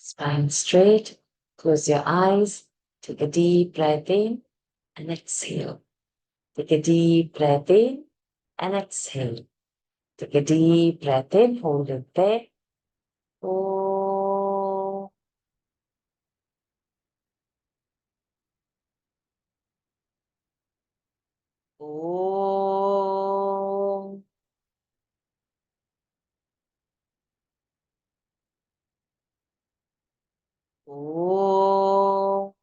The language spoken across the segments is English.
Spine straight. Close your eyes. Take a deep breath in and exhale. Take a deep breath in and exhale. Take a deep breath in. Hold it there. Oh. Oh. Oh.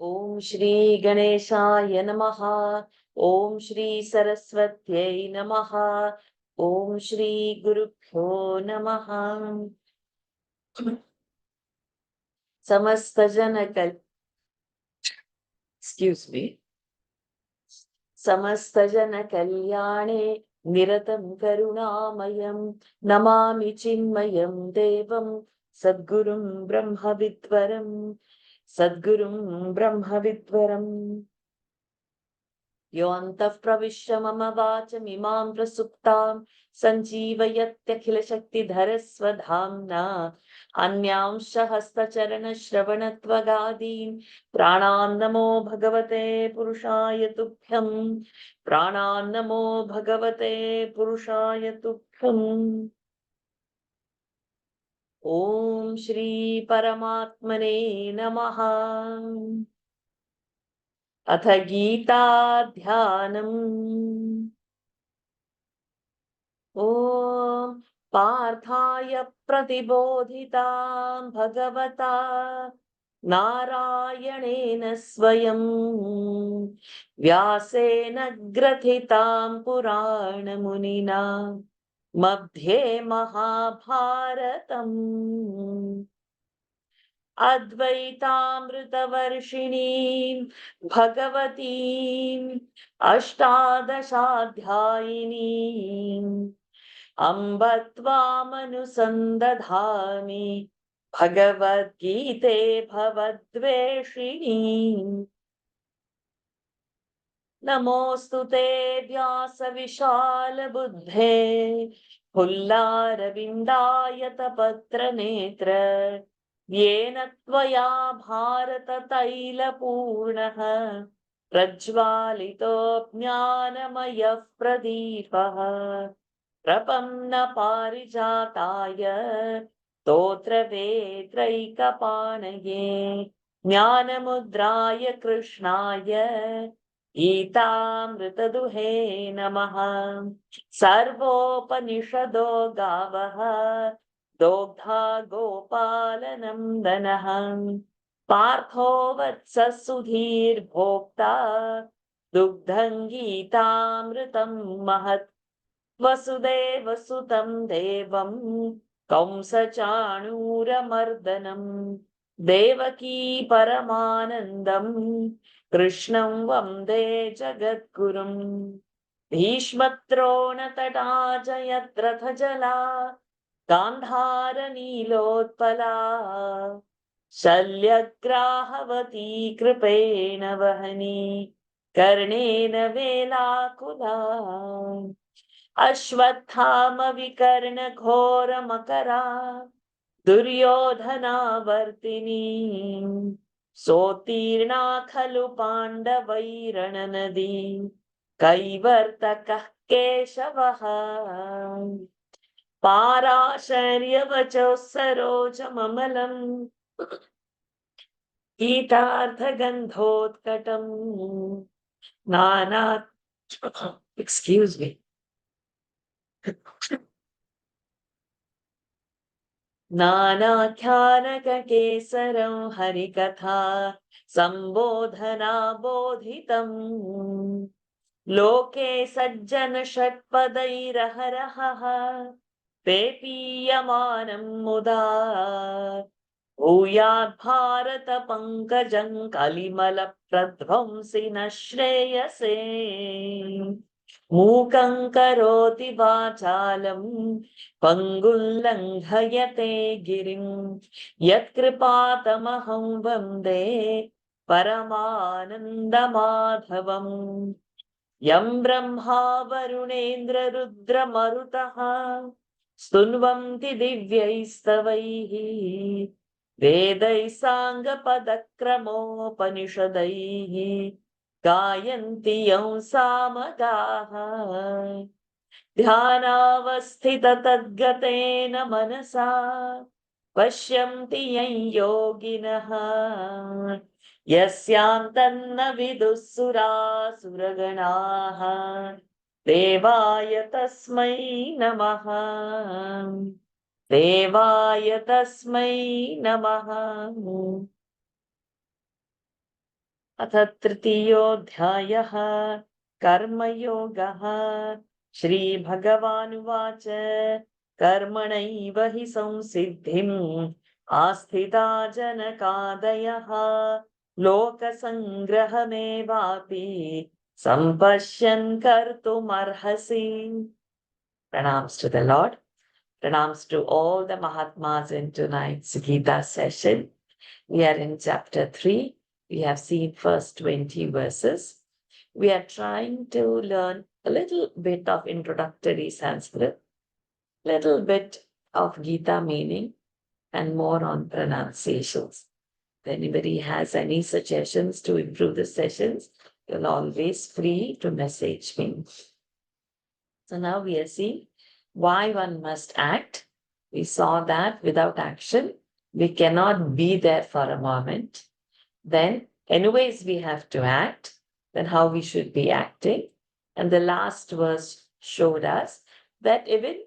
Om Shri Ganeshaya Namaha. Om Shri Saraswatyai Namaha. Om Shri Gurubhyo Namaha. Samasta excuse me. समस्तजनकल्याणे निरतं करुणामयं Namami चिन्मयं देवं सद्गुरुं ब्रह्मविद्वरम् योऽन्तः प्रविश्य मम वाचमिमां प्रसुप्तां सञ्जीवयत्यखिलशक्तिधरस्वधाम्ना अन्यांश्च हस्तचरणश्रवणत्वगादीन् प्राणान्नमो भगवते पुरुषाय तुभ्यम् प्राणान्नमो भगवते पुरुषाय तुभ्यम् ॐ श्री परमात्मने नमः। अथ गीताध्यानम्। ॐ पार्थाय प्रतिबोधितां भगवता नारायणेन स्वयं व्यासेन ग्रथितां पुराणमुनिना मध्ये महाभारतम् अद्वैतामृतवर्षिणीं भगवतीम् अष्टादशाध्यायिनीम् अम्ब त्वामनुसन्दधामि भगवद्गीते भवद्वेषिणीम् नमोऽस्तु ते व्यासविशालबुद्धे फुल्लारविन्दायतपत्रनेत्र येन त्वया भारततैलपूर्णः प्रज्वालितो ज्ञानमयः प्रदीपः प्रपन्नपारिजाताय स्तोत्रवेत्रैकपाणये ज्ञानमुद्राय कृष्णाय गीतामृतदुहे नमः। सर्वोपनिषदो गावः दोग्धा गोपालनन्दनः पार्थो वत्सः सुधीर्भोक्ता दुग्धं गीतामृतं महत् वसुदेवसुतं देवं कंसचाणूरमर्दनं देवकी परमानन्दं कृष्णं वन्दे जगद्गुरुं भीष्मद्रोणतटा जयद्रथजला गान्धारनीलोत्पला शल्यग्राहवती कृपेण वहनी कर्णेन वेलाकुला अश्वत्थामविकर्णघोरमकरा दुर्योधनावर्तिनी सोत्तीर्णा खलु पाण्डवैरणनदी कैवर्तकः केशवः पाराशर्यवचोः सरोजममलम् गीतार्थगन्धोत्कटम् नाना excuse me नानाख्यानककेसरं हरिकथा सम्बोधना बोधितम् लोके सज्जन षट्पदैरहरहः पेपीयमानं मुदा भूयात् भारत पङ्कजं कलिमलप्रध्वंसि न श्रेयसे मूकं करोति वाचालं पङ्गुल्लङ्घयते गिरिं यत्कृपातमहं वन्दे परमानन्दमाधवम् Yam Brahma Varunendra Rudra Marutaha Stunvanti Divyaistavaihi Vedai Sanga Padakramopanishadaihi Gayanti Yam Samagaha Dhyanavasthita Tadgatena Manasa Pashyamti Yan Yoginaha Yasyantanna Vidussura Suraganaha Devaya Tasmai Namaha Devaya Tasmai Namaha Atha Tritiyoऽध्यायः कर्मयोगः श्रीभगवानुवाच कर्मणैव हि संसिद्धिम् आस्थिता जनकादयः लोकसङ्ग्रहमेवापि सम्पश्यन् कर्तुमर्हसि. Pranams to the Lord. Pranams to all the Mahatmas in tonight's Gita session. We are in chapter 3. We have seen first 20 verses. We are trying to learn a little bit of introductory Sanskrit, little bit of Gita meaning, and more on pronunciations. If anybody has any suggestions to improve the sessions, you're always free to message me. So now we are seeing why one must act. We saw that without action, we cannot be there for a moment. Then, anyways, we have to act. Then how we should be acting. And the last verse showed us that even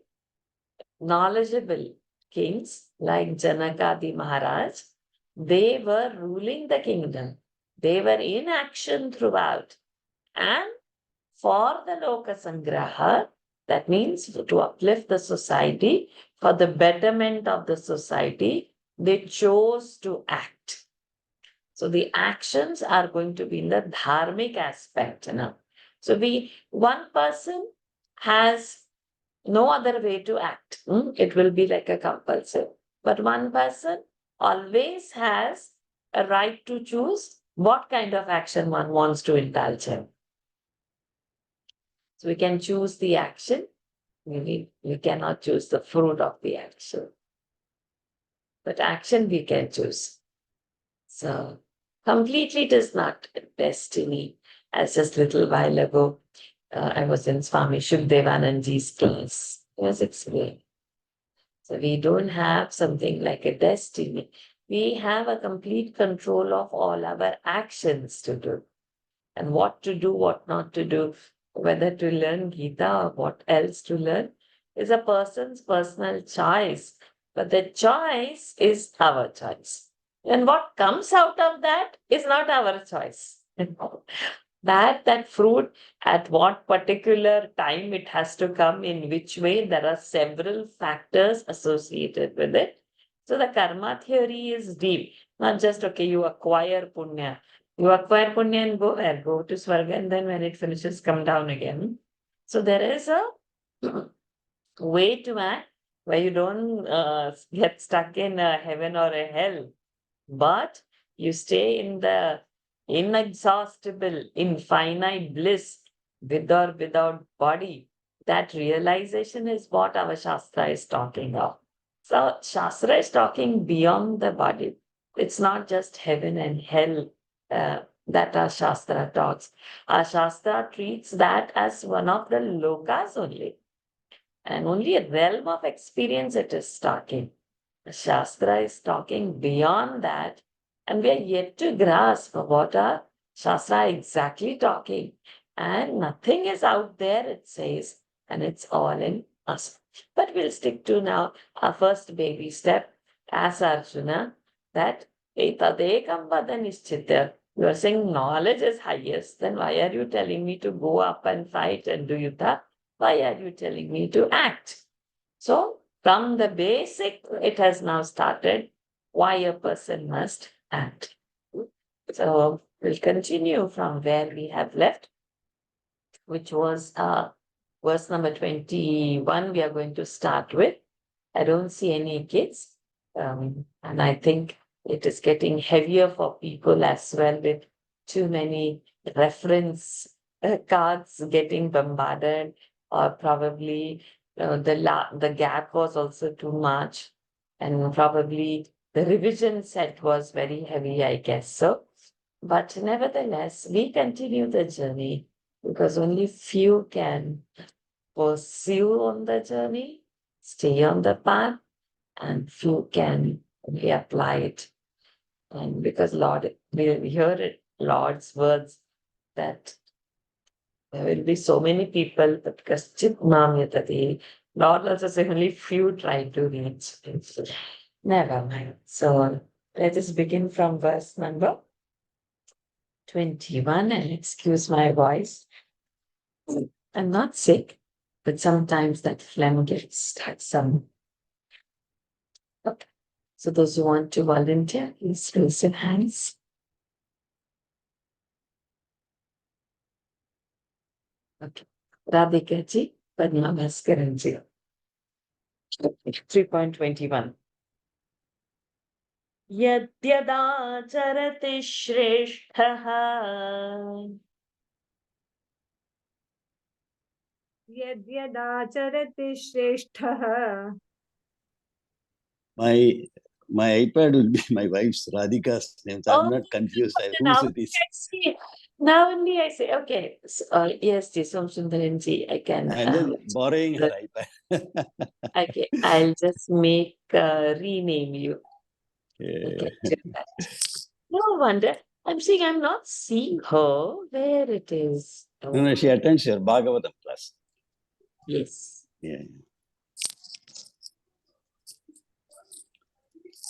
knowledgeable kings like Janakadi Maharaj, they were ruling the kingdom. They were in action throughout. And for the Loka Sangraha, that means to uplift the society, for the betterment of the society, they chose to act. So the actions are going to be in the dharmic aspect. So one person has no other way to act. It will be like a compulsive. But one person always has a right to choose what kind of action one wants to indulge in. So we can choose the action. We cannot choose the fruit of the action. But action we can choose. So completely it is not destiny. As just a little while ago, I was in Swami Shukdevanandji's class. He was explaining. So we don't have something like a destiny. We have a complete control of all our actions to do. And what to do, what not to do, whether to learn Gita or what else to learn, is a person's personal choice. But the choice is our choice. And what comes out of that is not our choice. That fruit, at what particular time it has to come, in which way, there are several factors associated with it. So the karma theory is deep, not just, okay, you acquire punya. You acquire punya and go where? Go to Swarga, and then when it finishes, come down again. So there is a way to act where you don't get stuck in a heaven or a hell, but you stay in the inexhaustible, infinite bliss with or without body. That realization is what our Shastra is talking of. So Shastra is talking beyond the body. It's not just heaven and hell that our Shastra talks. Our Shastra treats that as one of the lokas only. And only a realm of experience it is talking. The Shastra is talking beyond that, and we are yet to grasp what our Shastra exactly talking. And nothing is out there, it says, and it's all in us. But we'll stick to now our first baby step as Arjuna, that etadekam vadanishchitya. You are saying knowledge is highest, then why are you telling me to go up and fight and do yuddha? Why are you telling me to act? So, from the basic, it has now started why a person must act. So, we'll continue from where we have left, which was verse number 21. We are going to start with. I don't see any kids, and I think it is getting heavier for people as well with too many reference cards getting bombarded, or probably the gap was also too much, and probably the revision set was very heavy, I guess so. But nevertheless, we continue the journey because only few can pursue on the journey, stay on the path, and few can only apply it. And because Lord, we hear it, Lord's words that there will be so many people, but Kaschit Mam Yatati. Lord also say only few try to reach. Never mind. So let us begin from verse number 21, and excuse my voice. I'm not sick, but sometimes that phlegm gets stuck some. Okay. So those who want to volunteer, please raise your hands. Okay. Radhika ji, Padma Bhaskaran ji. 3.21. Yadyadacarati Shresthaha यद्यदाचरति श्रेष्ठः. My iPad will be my wife's Radhika's name. So I'm not confused. Whose it is? Now only I say, okay. So, yes, ji, Somsundaran ji, I can. I'm just borrowing her iPad. Okay, I'll just make rename you. Okay. No wonder. I'm saying I'm not seeing her. Where it is? No, she attends your Bhagavatam class. Yes. Yeah.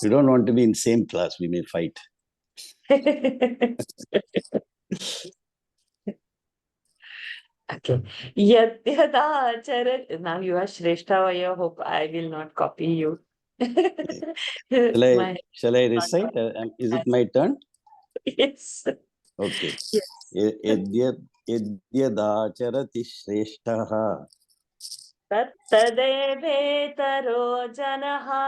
We don't want to be in same class. We may fight. Okay. Yadyadacharat. Now you are Shrestha. I hope I will not copy you. Shall I recite? Is it my turn? Yes. Okay. Yes. Yadyadacharati shreshtaha Tattadevetaro janaha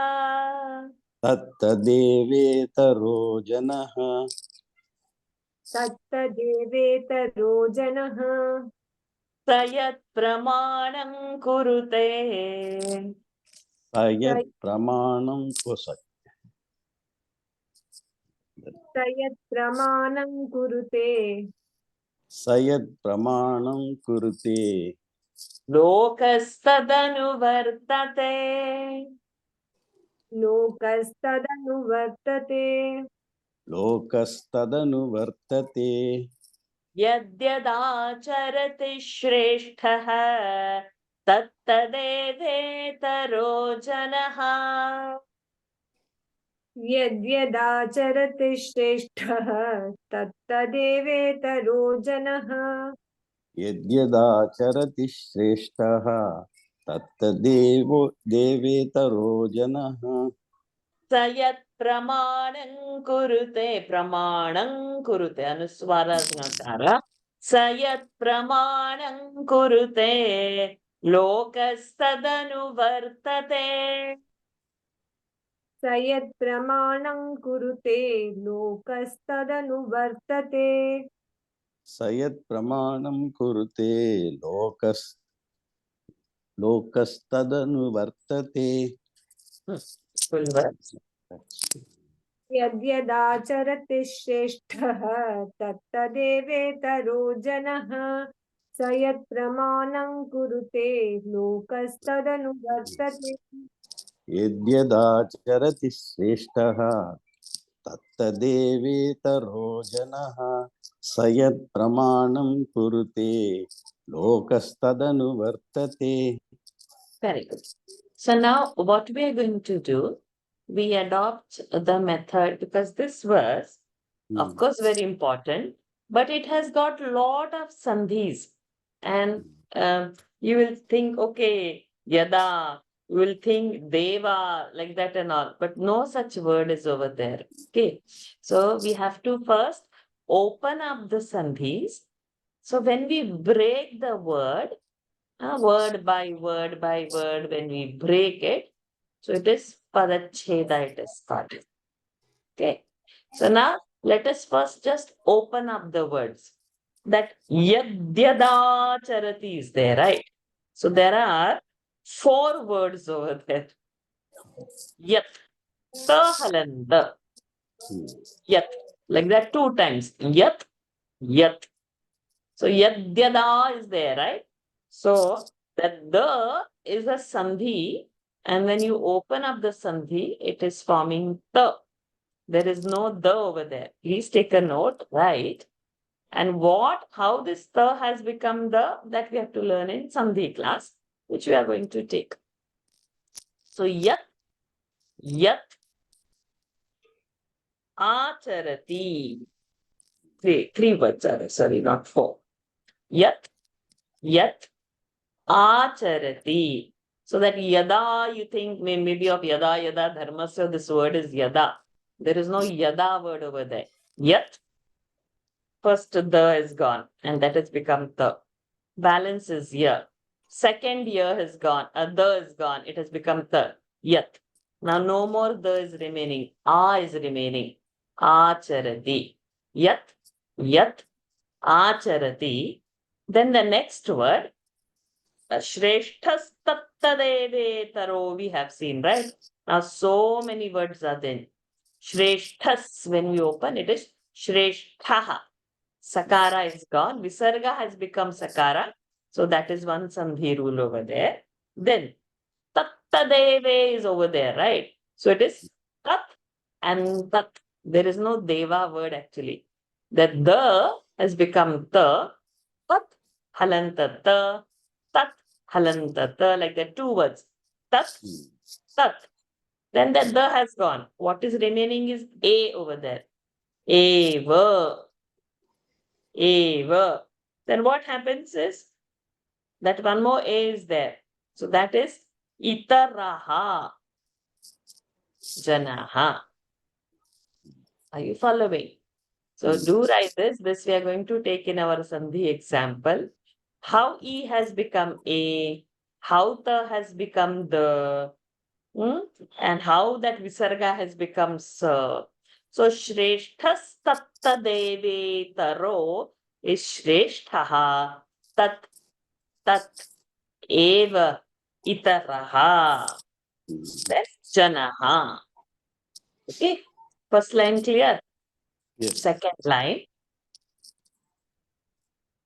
tattadevetaro janaha तत्तदेवेतरो जनः sayat pramanam kurute. sayat pramanam kusat. तयत् प्रमाणं कुरुते. Sayat pramanam kurute. Lokastadanuvartate. लोकस्तदनुवर्तते. Lokastadanuvartate. Yadyadacharati shresthaha tattadevetaro janaha. यद्यदाचरति श्रेष्ठः तत्तदेवेतरो जनः. Yadyadacharati shreshtaha tattadevetaro janaha Sayat pramanam kurute anuswara snatara. Sayat pramanam kurute lokastadanuvartate. स यत् प्रमाणं कुरुते लोकस्तदनुवर्तते. Sayat pramanam kurute lokastadanuvartate. Full verse. यद्यदाचरति श्रेष्ठः तत्तदेवेतरो जनः. स यत् प्रमाणं कुरुते लोकस्तदनुवर्तते. Yadyadacharati shreshtaha tattadevetaro janaha sayat pramanam kurute lokastadanuvartate. Very good. So now what we are going to do, we adopt the method because this verse, of course, very important, but it has got lot of sandhis. And you will think, okay, yada, you will think deva, like that and all, but no such word is over there. Okay. So we have to first open up the sandhis. So when we break the word by word by word, when we break it, so it is padacheda, it is called. Okay. So now let us first just open up the words. that yadyadacharati is there, right? So there are 4 words over there. Yat, ta halanda, yat, like that 2 times. Yat, yat. So yadyada is there, right? So that the is a sandhi, and when you open up the sandhi, it is forming ta. There is no the over there. Please take a note, right? And how this ta has become the, that we have to learn in sandhi class, which we are going to take. So yat, yat, acharati. Three words are, sorry, not 4. Yat, yat, acharati. So that yada, you think maybe of yada, yada, dharmasya, this word is yada. There is no yada word over there. Yat, first the is gone, and that has become the. Balance is year. Second year has gone, the is gone, it has become the. Yat. Now no more the is remaining, is remaining. Acharati. Yat, yat, acharati. Then the next word, Shreshthas tattadevetaro, we have seen, right? Now so many words are there. Shreshthas, when we open, it is Shreshthaha. Sakara is gone. Visarga has become Sakara. So that is one sandhi rule over there. Then tattadeve is over there, right? So it is tat and tat. There is no deva word actually. That the has become the, tat halantata, tat halantata, like the 2 words. Tat, tat. Then that the has gone. What is remaining is a over there. Eva. Eva. Then what happens is that one more a is there. So that is itaraha janaha. Are you following? So do write this. This we are going to take in our sandhi example. How e has become a, how ta has become the, and how that visarga has become sa. So shreshthas tatta deve taro is shresthaha tat tat eva itaraha. That's janaha. Okay. First line clear. Yes. Second line.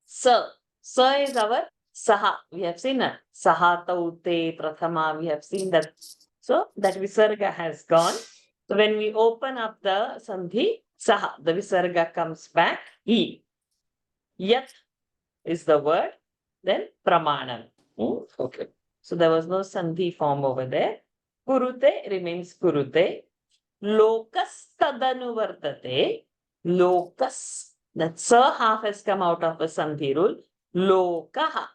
Sa. Sa is our saha. We have seen that. Saha taute prathama. We have seen that. So that visarga has gone. So when we open up the sandhi, saha, the visarga comes back. He. Yat is the word. Then pramanam. Okay. So there was no sandhi form over there. Kurute remains kurute. Lokas tadanuvartate. Lokas. That sa half has come out of a sandhi rule. Lokaha.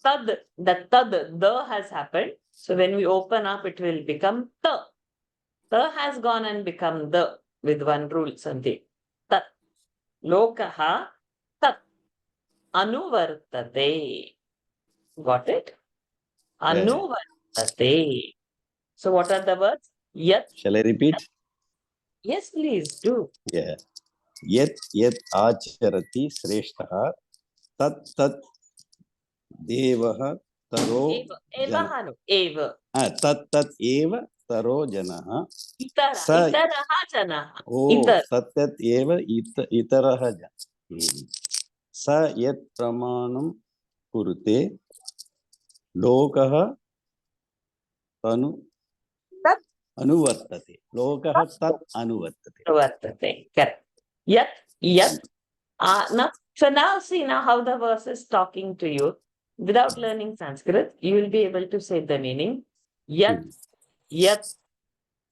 Tad. That tad, the has happened. So when we open up, it will become ta. Ta has gone and become the with one rule sandhi. Tat. Lokaha. Tat. Anuvartate. Got it? Anuvartate. So what are the words? Yat. Shall I repeat? Yes, please do. Yeah. Yet acharati sreshtha tat tat devah taro jana. Evahanu. Eva. Tat tat eva taro janaha. Itara. Sa. Itaraha janaha. Oh, Itar. tat tat eva itaraha jana. Sa yat pramanam kurute lokah tanu Tat. anuvartate. Lokah tat anuvartate. Vartate. Correct. Yat. Yat. So now see now how the verse is talking to you. Without learning Sanskrit, you will be able to say the meaning. Yat. Yat.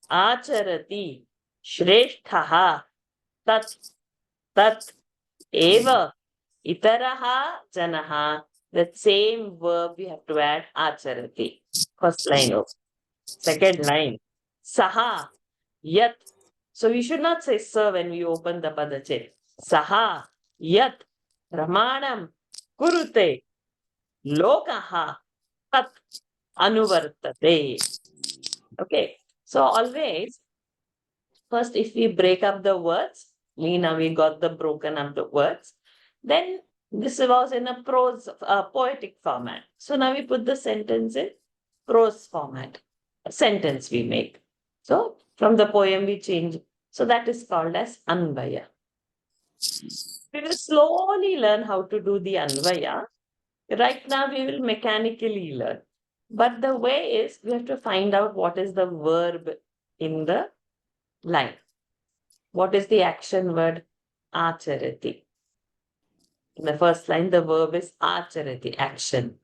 Acharati. Shreshthaha. Tat. Tat. Eva. Itaraha janaha. That same verb we have to add acharati. First line of. Second line. Saha. Yat. So we should not say sa when we open the padachet. Saha. Yat. Ramanam. Kurute. Lokaha. Tat. Anuvartate. Okay. So always, first if we break up the words, Now we got the broken up the words. Then this was in a prose, poetic format. So now we put the sentence in prose format. A sentence we make. So from the poem we change. So that is called as Anvaya. We will slowly learn how to do the Anvaya. Right now we will mechanically learn. But the way is we have to find out what is the verb in the line. What is the action word? Acharati. In the first line, the verb is acharati, action.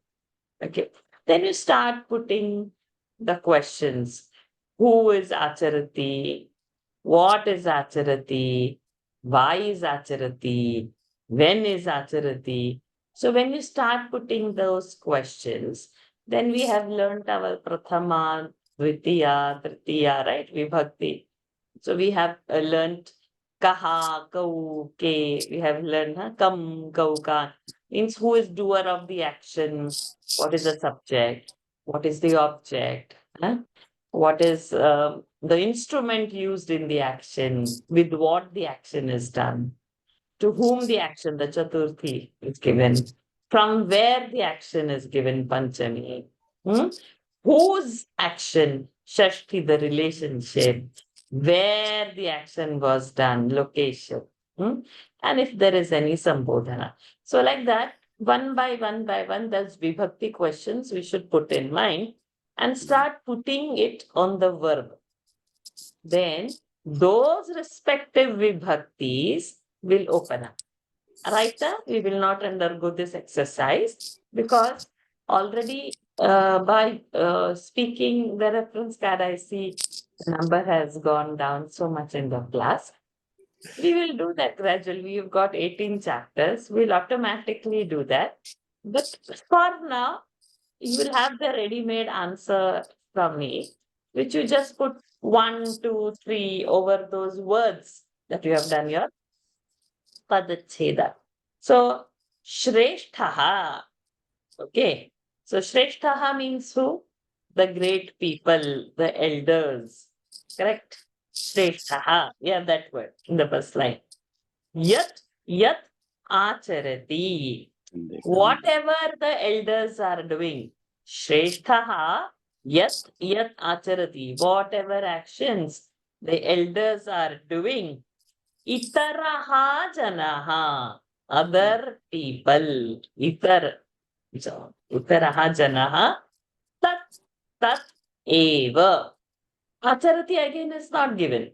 Okay. Then you start putting the questions. Who is acharati? What is acharati? Why is acharati? When is acharati? So when you start putting those questions, then we have learned our prathama, dvitiya, tritiya, right? Vibhakti. So we have learned kaha, kau, ke. We have learned kam, kau, ka. Means who is doer of the action, what is the subject, what is the object, what is the instrument used in the action, with what the action is done, to whom the action, the Chaturthi, is given, from where the action is given, Panchami, whose action, Shashti, the relationship, where the action was done, location, and if there is any Sambodhana. So like that, one by one, there's Vibhakti questions we should put in mind and start putting it on the verb. Then those respective Vibhaktis will open up. Right now, we will not undergo this exercise because already by speaking the reference card, I see the number has gone down so much in the class. We will do that gradually. You've got 18 chapters. We'll automatically do that. But for now, you will have the ready-made answer from me, which you just put 1, 2, 3 over those words that you have done your Padacheda. So, Shreshtaha. Okay. So, Shreshtaha means who? The great people, the elders. Correct? Shreshtaha. Yeah, that word in the first line. Yat acharati. Whatever the elders are doing. Shreshtaha yat acharati. Whatever actions the elders are doing. Itaraha janaha, other people. So, itaraha janaha, tat eva. Acharati again is not given.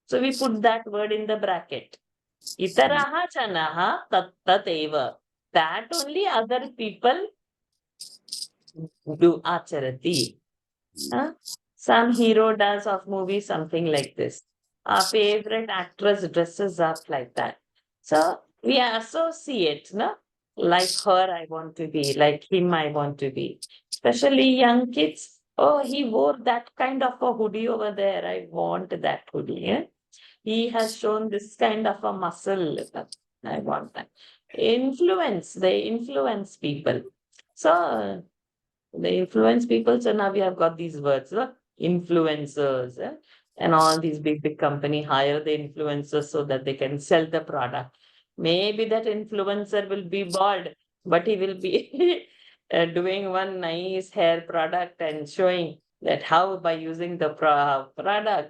So we put that word in the bracket. Itaraha janaha, tat eva. That only other people do acharati. Some hero does of movie something like this. Our favorite actress dresses up like that. So we associate, no? Like her, I want to be, like him, I want to be. Especially young kids. Oh, he wore that kind of a hoodie over there. I want that hoodie. Yeah? He has shown this kind of a muscle. I want that. They influence people. So they influence people. So now we have got these words, influencers, and all these big company hire the influencers so that they can sell the product. Maybe that influencer will be bald, but he will be doing one nice hair product and showing that how by using the product,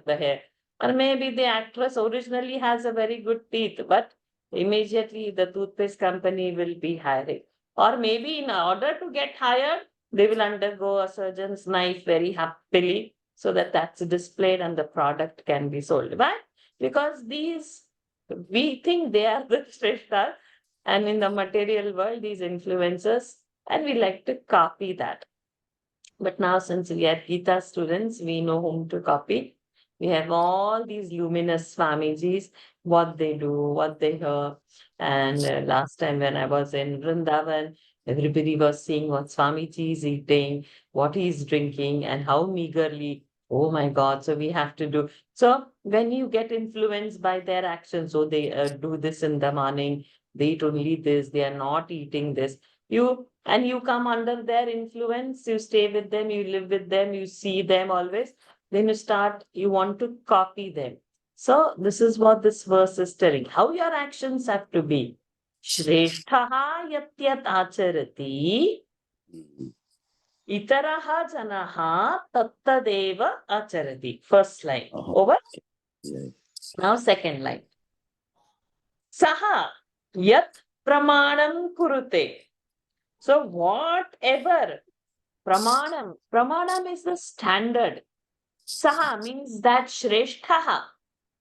the hair. Or maybe the actress originally has a very good teeth, but immediately the toothpaste company will be hiring. Or maybe in order to get hired, they will undergo a surgeon's knife very happily so that that's displayed and the product can be sold. Why? Because we think they are the Shreshtas, and in the material world, these influencers, and we like to copy that. But now, since we are Gita students, we know whom to copy. We have all these luminous Swamijis, what they do, what they hear. And last time when I was in Vrindavan, everybody was seeing what Swamiji is eating, what he is drinking, and how meagerly. Oh my God, so we have to do. So when you get influenced by their actions, so they do this in the morning, they eat only this, they are not eating this. You come under their influence, you stay with them, you live with them, you see them always, then you want to copy them. So this is what this verse is telling. How your actions have to be. Shreshtaha yatyat acharati itaraha janaha tattadeva acharati. First line. Over. Yeah. Now second line. Saha yat pramanam kurute. So whatever pramanam is the standard. Saha means that Shreshtaha,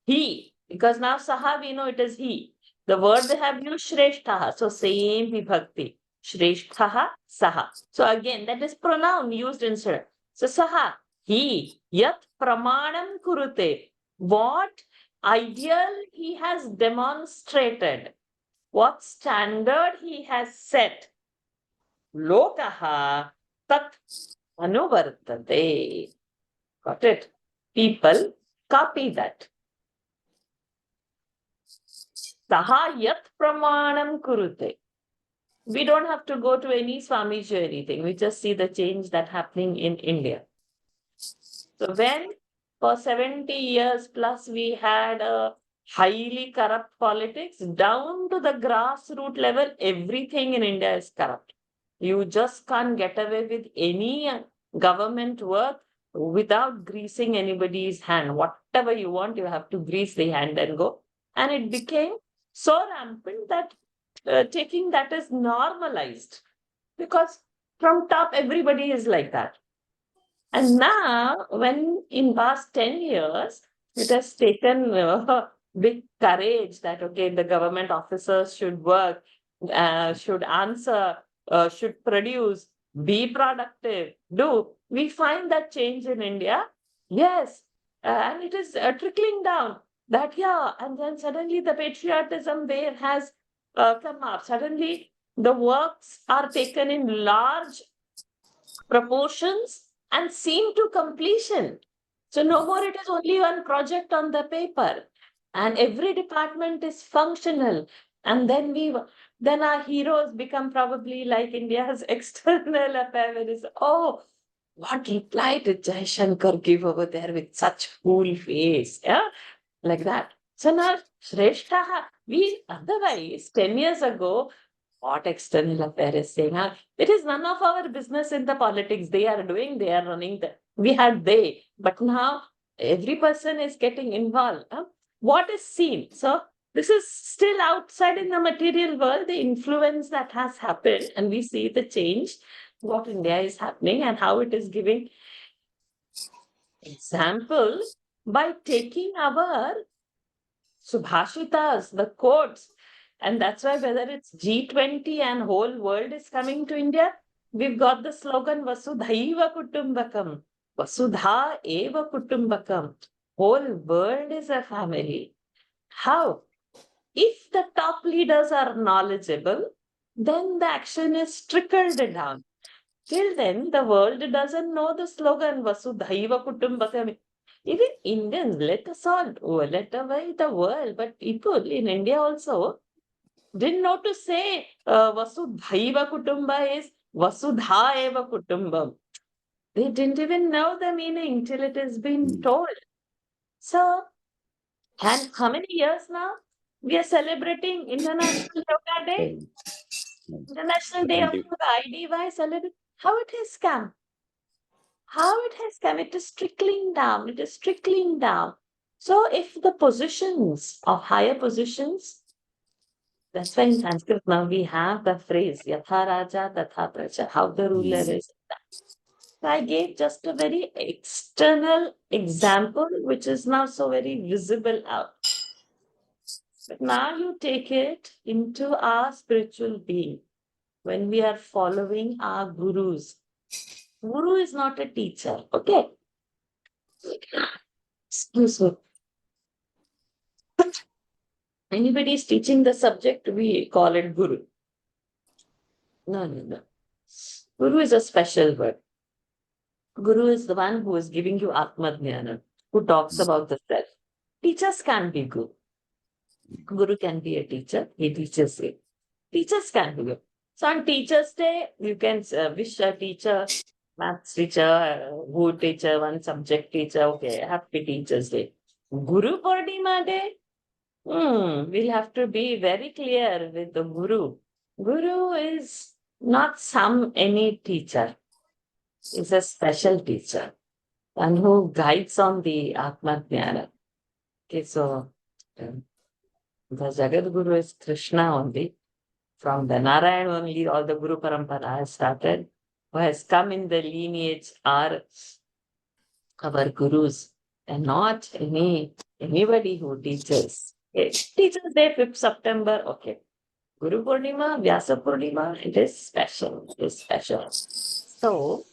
he, because now Saha we know it is he. The word they have used Shreshtaha, so same vibhakti. Shreshtaha, Saha. So again, that is pronoun used instead. So Saha, he, yat pramanam kurute. What ideal he has demonstrated, what standard he has set. Lokaha tat anuvartate. Got it? People copy that. Saha yat pramanam kurute. We don't have to go to any Swamiji or anything. We just see the change that happening in India. So when for 70 years plus we had a highly corrupt politics, down to the grassroots level, everything in India is corrupt. You just can't get away with any government work without greasing anybody's hand. Whatever you want, you have to grease the hand and go. And it became so rampant that taking that is normalized, because from top everybody is like that. And now, when in past 10 years, it has taken big courage that, okay, the government officers should work, should answer, should produce, be productive, do. We find that change in India. Yes. And it is trickling down that, yeah. And then suddenly the patriotism wave has come up. Suddenly the works are taken in large proportions and seen to completion. So no more it is only one project on the paper, and every department is functional. And then our heroes become probably like India's external affair minister. Oh, what reply did Jai Shankar give over there with such cool face? Yeah, like that. So now Shreshtaha, we otherwise 10 years ago, what external affair is saying? It is none of our business in the politics. They are doing, they are running. We had they, but now every person is getting involved. What is seen? So this is still outside in the material world, the influence that has happened, and we see the change, what India is happening and how it is giving example by taking our Subhashitas, the quotes. And that's why whether it's G20 and whole world is coming to India, we've got the slogan Vasudhaiva Kutumbakam. Vasudha Eva Kutumbakam. Whole world is a family. How? If the top leaders are knowledgeable, then the action is trickled down. Till then, the world doesn't know the slogan Vasudhaiva Kutumbakam. Even Indians, let us all, let away the world, but people in India also didn't know to say Vasudhaiva Kutumba is Vasudha Eva Kutumbam. They didn't even know the meaning till it has been told. So, and how many years now? We are celebrating International Yoga Day, International Day of Yoga, IDY celebrate. How it has come? How it has come? It is trickling down. It is trickling down. So if the positions of higher positions, that's why in Sanskrit now we have the phrase Yatha Raja Tatha Praja, how the ruler is. So I gave just a very external example, which is now so very visible out. But now you take it into our spiritual being when we are following our gurus. Guru is not a teacher, okay? Excuse me. Anybody is teaching the subject, we call it Guru. No. Guru is a special word. Guru is the one who is giving you Atma Jnana, who talks about the self. Teachers can be Guru. Guru can be a teacher, he teaches you. Teachers can be good. So on Teachers' Day, you can wish a teacher, maths teacher, good teacher, one subject teacher, okay, happy Teachers' Day. Guru Purnima Day? We'll have to be very clear with the Guru. Guru is not any teacher. He's a special teacher and who guides on the Atma Jnana. Okay, so the Jagat Guru is Krishna only. From the Narayan only, all the Guru Parampara has started. Who has come in the lineage are our Gurus and not anybody who teaches. Okay. Teachers Day, 5th September, okay. Guru Purnima, Vyasa Purnima, it is special. It is special. So,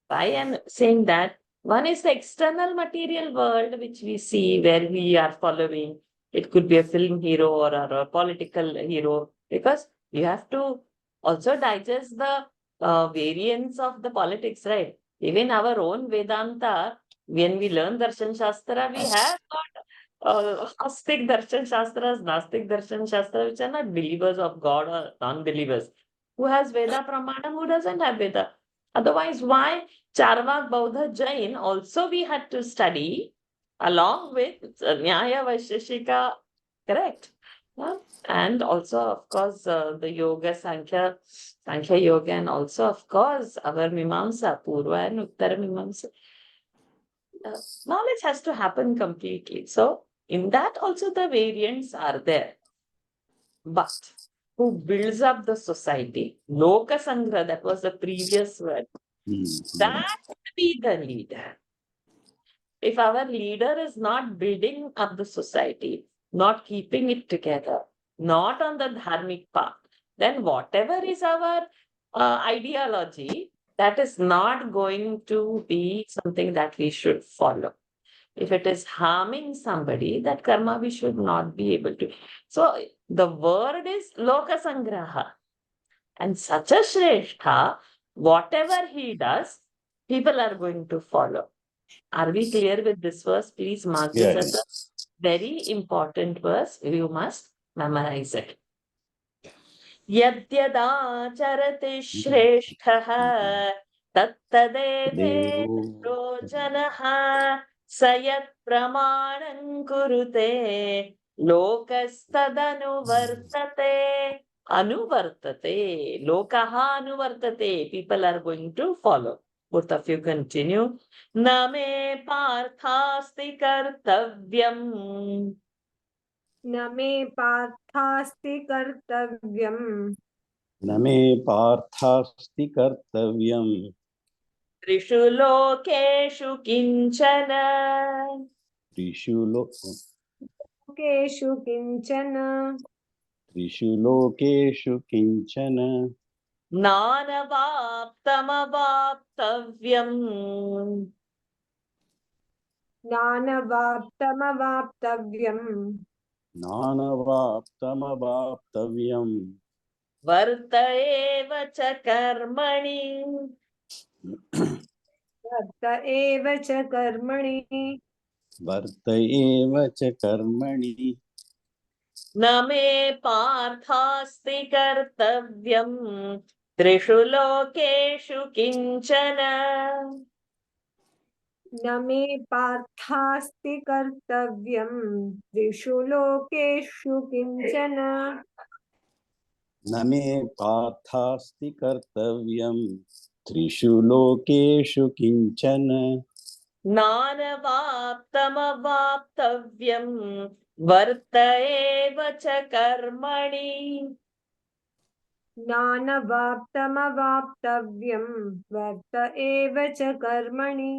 I am saying that one is the external material world which we see where we are following. It could be a film hero or a political hero because you have to also digest the variants of the politics, right? Even our own Vedanta, when we learn Darshan Shastra, we have got Astic Darshan Shastras, Nastic Darshan Shastra, which are not believers of God or non-believers. Who has Veda Pramana, who doesn't have Veda? Otherwise, why Charvak, Bauddha, Jain also we had to study along with Nyaya, Vaisheshika, correct? Yeah. And also, of course, the Yoga, Sankhya Yoga, and also, of course, our Mimamsa, Purva and Uttara Mimamsa. Knowledge has to happen completely. So, in that also the variants are there. But who builds up the society? Loka Sangra, that was the previous word. That would be the leader. If our leader is not building up the society, not keeping it together, not on the dharmic path, then whatever is our ideology, that is not going to be something that we should follow. If it is harming somebody, that karma we should not be able to. So the word is Loka Sangraha. And such a Shrestha, whatever he does, people are going to follow. Are we clear with this verse? Please mark this as a very important verse. You must memorize it. Yadyadacarati Shrestha tattadevetro janaha sayat pramanam kurute lokastadanuvartate anuvartate lokaha anuvartate. People are going to follow. Both of you continue. Name parthasti kartavyam. न मे पार्थास्ति कर्तव्यम् न मे पार्थास्ति कर्तव्यम् त्रिषु लोकेषु किञ्चन त्रिषु लोकेषु किञ्चन किञ्चन नानवाप्तमवाप्तव्यम् नानवाप्तमवाप्तव्यम् वर्त एव च कर्मणि वर्त एव च कर्मणि वर्त एव च कर्मणि न मे पार्थास्ति कर्तव्यम् त्रिषु लोकेषु किञ्चन न मे पार्थास्ति कर्तव्यम् त्रिषु लोकेषु किञ्चन न मे पार्थास्ति कर्तव्यम् त्रिषु लोकेषु किञ्चन नानवाप्तमवाप्तव्यम् वर्त एव च कर्मणि नानवाप्तमवाप्तव्यम् वर्त एव च कर्मणि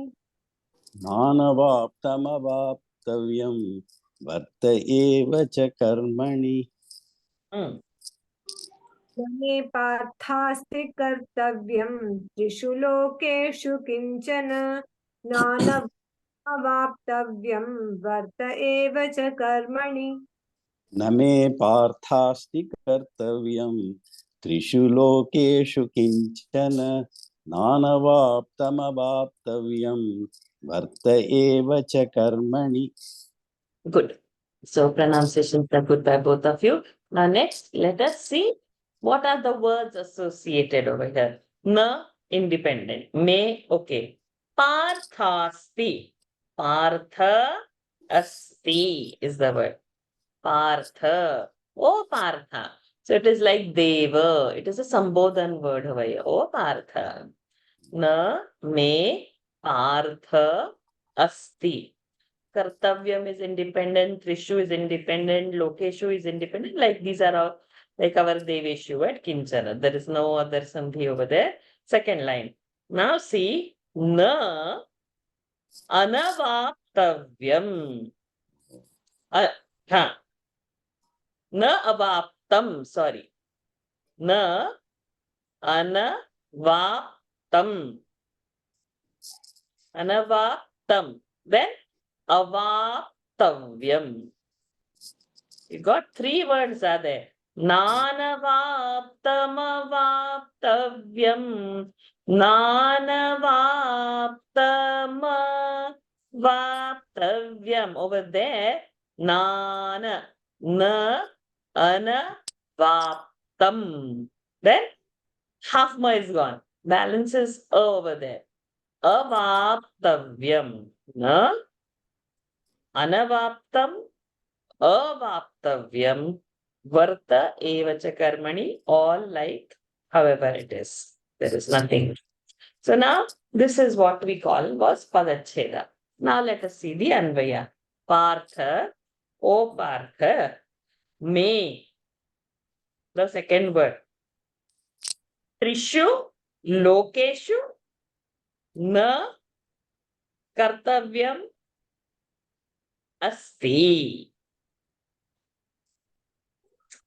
नानवाप्तमवाप्तव्यम् वर्त एव च कर्मणि न मे पार्थास्ति कर्तव्यम् त्रिषु लोकेषु किञ्चन नानवाप्तव्यम् वर्त एव च कर्मणि न मे पार्थास्ति कर्तव्यम् त्रिषु लोकेषु किञ्चन नानवाप्तमवाप्तव्यम् वर्त एव च कर्मणि. Good. So pronunciations are good by both of you. Now next, let us see what are the words associated over here. Na, independent. Me, okay. Parthasti. Partha Asti is the word. Partha. Oh, Partha. So it is like Deva. It is a Sambodhan word. Havaya. Oh, Partha. Na me Partha asti. Kartavyam is independent. Trishu is independent. Lokeshu is independent. Like these are all like our Deveshu at Kinchana. There is no other Sandhi over there. Second line. Now see. Na anavaptavyam. Ha. Na avaptam. Sorry. Na anavaptam. Anavaptam. Then avaptavyam. You got three words are there. Nanavaptamavaptavyam. Nanavaptamavaptavyam. Over there, nana, na, ana, vaptam. Then half ma is gone. Balance is a over there. Avaptavyam. Na, anavaptam, avaptavyam, varta evacha karmani, all like however it is. There is nothing. So now this is what we call was padacheda. Now let us see the anvaya. Partha, O Partha, me, the second word. Trishu, lokeshu, na kartavyam asti.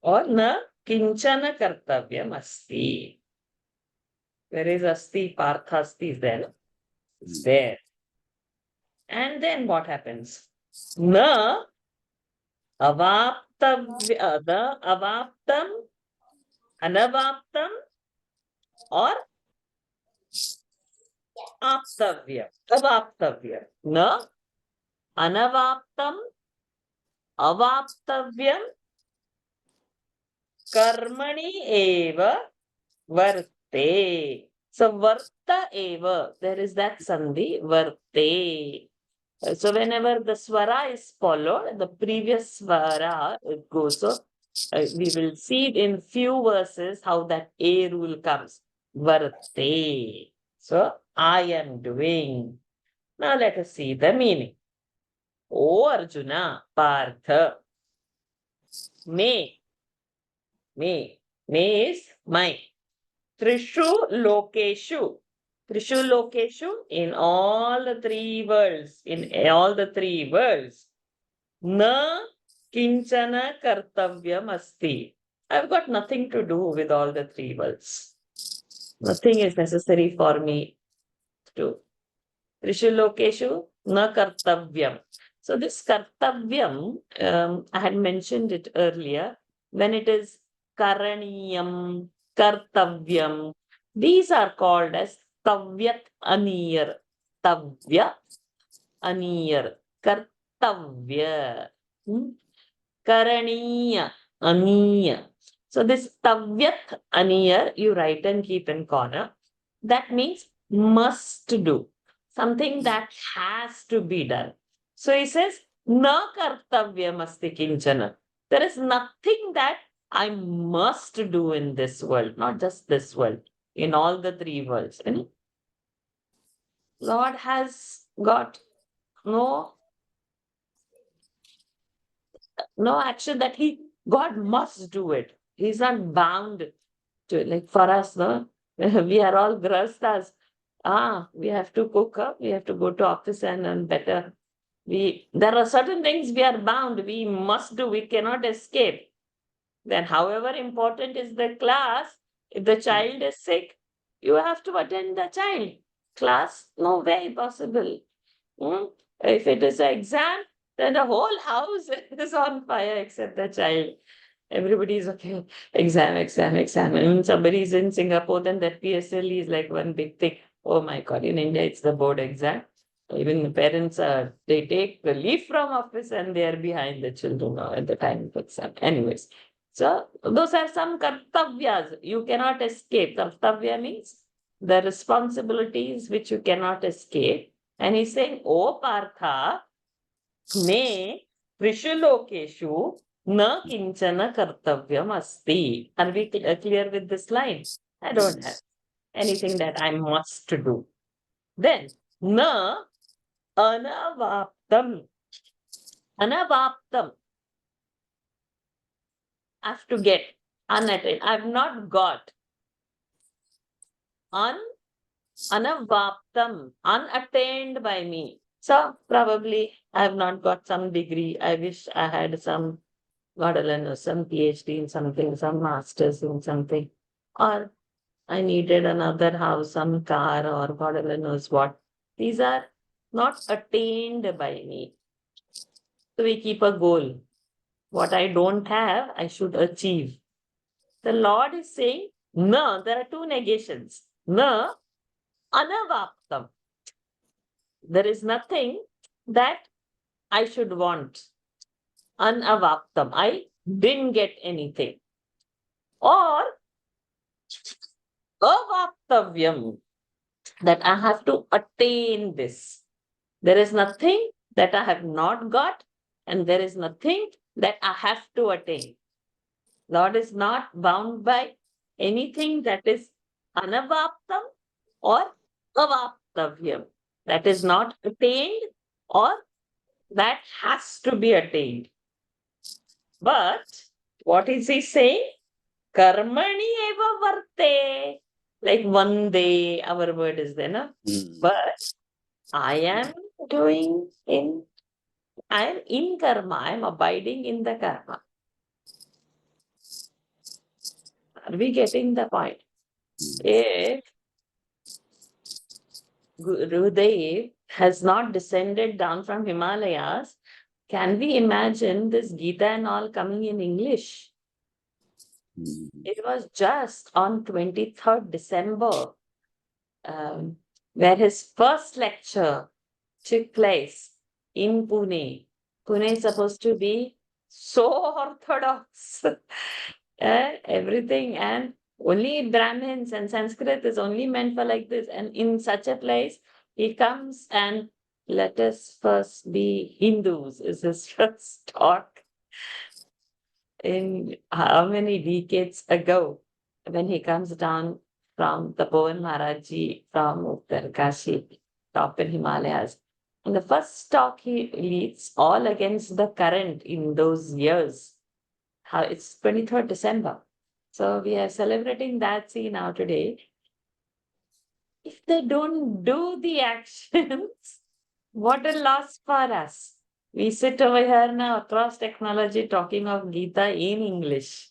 Or na kinchana kartavyam asti. Where is asti? Partha asti is there. It's there. And then what happens? Na avaptavya, the avaptam, anavaptam, or aptavya. Avaptavya. Na anavaptam, avaptavyam, karmani eva varte. So varta eva, there is that sandhi, varte. So whenever the swara is followed, the previous swara it goes. So we will see in few verses how that a rule comes. Varte. So I am doing. Now let us see the meaning. O Arjuna, Partha. Me. Me is my. Trishu lokeshu. Trishu lokeshu in all the three worlds. In all the three worlds. Na kinchana kartavyam asti. I've got nothing to do with all the three worlds. Nothing is necessary for me to do. Trishu lokeshu na kartavyam. So this kartavyam, I had mentioned it earlier. When it is karaniyam, kartavyam, these are called as tavyat aniyar. Tavya aniyar. Kartavya. Karaniya aniya. So this tavyat aniyar, you write and keep in corner. That means must do. Something that has to be done. So he says, na kartavyam asti kinchana. There is nothing that I must do in this world, not just this world, in all the three worlds. Lord has got no action that God must do it. He's not bound to it. Like for us, no, we are all grastas. We have to cook up, we have to go to office and better. There are certain things we are bound, we must do, we cannot escape. Then however important is the class, if the child is sick, you have to attend the child. Class, no way possible. If it is an exam, then the whole house is on fire except the child. Everybody is okay. Exam. And when somebody is in Singapore, then that PSLE is like one big thing. Oh my God, in India, it's the board exam. Even the parents they take the leave from office and they are behind the children at the time of exam. Anyways, so those are some kartavyas. You cannot escape. Kartavya means the responsibilities which you cannot escape. And he's saying, oh Partha, Me Trishu Lokeshu na kinchana kartavyam asti. Are we clear with this line? I don't have anything that I must to do. Then, na anavaptam. Anavaptam. I have to get. Unattained. I've not got. Anavaptam. Unattained by me. So, probably I have not got some degree. I wish I had some, God alone knows, some PhD in something, some masters in something. Or I needed another house, some car, or God alone knows what. These are not attained by me. So we keep a goal. What I don't have, I should achieve. The Lord is saying, no, there are two negations. No, anavaptam. There is nothing that I should want. Anavaptam. I didn't get anything. Or avaptavyam. That I have to attain this. There is nothing that I have not got, and there is nothing that I have to attain. Lord is not bound by anything that is anavaptam or avaptavyam. That is not attained or that has to be attained. But what is he saying? Karmani eva varte. Like one day, our word is there, no? But I am in karma. I am abiding in the karma. Are we getting the point? If Gurudev has not descended down from Himalayas, can we imagine this Gita and all coming in English? It was just on 23rd December where his first lecture took place in Pune. Pune is supposed to be so orthodox. Everything, and only Brahmins, and Sanskrit is only meant for like this. And in such a place, he comes and let us first be Hindus is his first talk. In how many decades ago, when he comes down from the Tapovan Maharaji from Uttarkashi, top in Himalayas. And the first talk he leads all against the current in those years. How it's 23rd December. So we are celebrating that scene now today. If they don't do the actions, what a loss for us. We sit over here now across technology talking of Gita in English.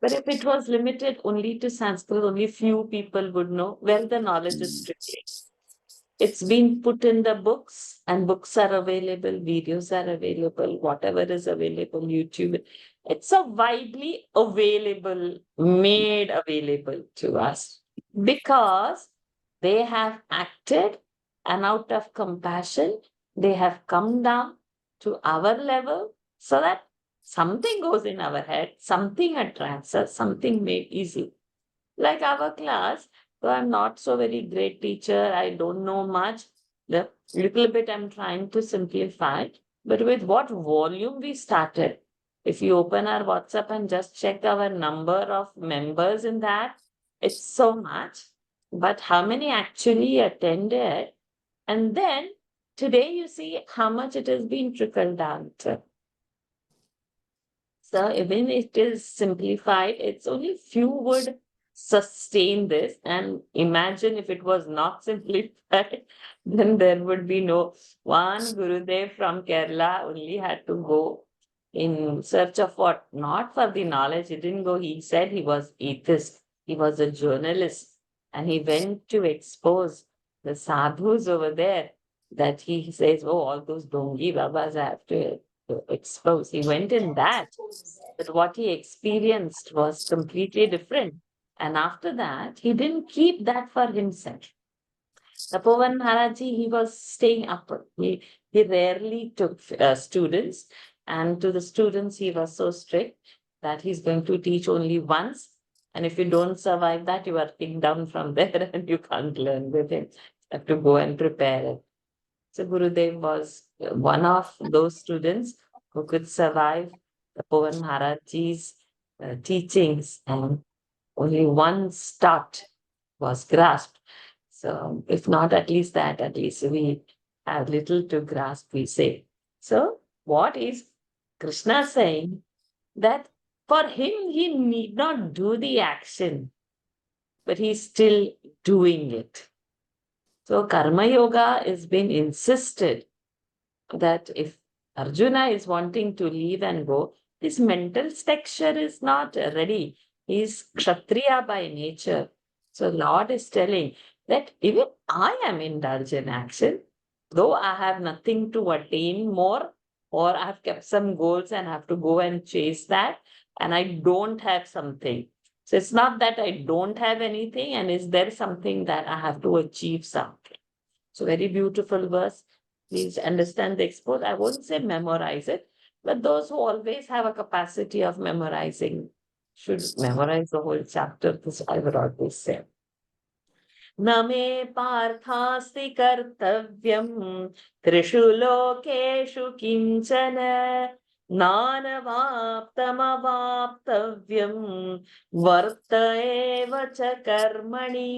But if it was limited only to Sanskrit, only few people would know where the knowledge is strictly. It's been put in the books, and books are available, videos are available, whatever is available, YouTube. It's a widely available, made available to us because they have acted, and out of compassion, they have come down to our level so that something goes in our head, something attracts us, something made easy. Like our class, so I'm not so very great teacher. I don't know much. The little bit I'm trying to simplify. But with what volume we started. If you open our WhatsApp and just check our number of members in that, it's so much. But how many actually attended? And then today you see how much it has been trickled down to. So even it is simplified, it's only few would sustain this. And imagine if it was not simplified, then there would be no one Gurudev from Kerala only had to go in search of what? Not for the knowledge. He didn't go, he said he was atheist. He was a journalist. And he went to expose the sadhus over there that he says, oh, all those dongi babas I have to expose. He went in that. But what he experienced was completely different. And after that, he didn't keep that for himself. Tapovan Maharaji, he was staying up. He rarely took students. And to the students, he was so strict that he's going to teach only once. And if you don't survive that, you are kicked down from there and you can't learn with him. You have to go and prepare it. So Gurudev was one of those students who could survive the Pavan Maharajji's teachings, and only one start was grasped. So if not at least that, at least we have little to grasp, we say. So what is Krishna saying? That for him, he need not do the action, but he's still doing it. So Karma Yoga has been insisted that if Arjuna is wanting to leave and go, his mental structure is not ready. He is Kshatriya by nature. So Lord is telling that even I am indulged in action, though I have nothing to attain more, or I have kept some goals and have to go and chase that, and I don't have something. So it's not that I don't have anything, and is there something that I have to achieve something. So very beautiful verse. Please understand the export. I won't say memorize it, but those who always have a capacity of memorizing should memorize the whole chapter. This I would always say. न मे पार्थास्ति कर्तव्यं त्रिषु लोकेषु किञ्चन नानवाप्तमवाप्तव्यं वर्त एव च कर्मणि.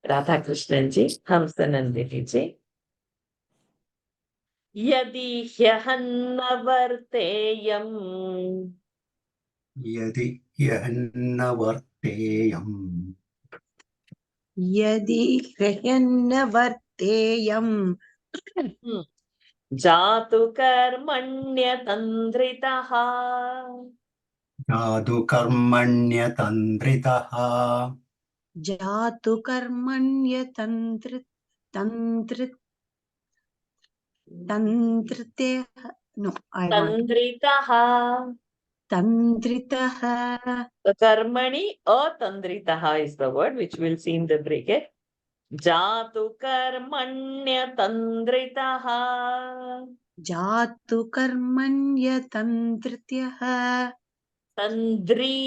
राधा कृष्णन जी, हंसनंदिनी जी. यदि ह्यहन्न वर्तेयम् यदि ह्यहन्न वर्तेयम् यदि ह्यहन्न वर्तेयम् जातु कर्मण्यतन्द्रितः जातु कर्मण्यतन्द्रितः जातु कर्मण्यतन्त्र तन्त्र तन्त्रिते no I want तन्द्रितः तन्त्रितः कर्मणि अतन्द्रितः is the word which we'll see in the bracket. जातु कर्मण्यतन्द्रितः जातु कर्मण्यतन्त्रित्यः तन्द्री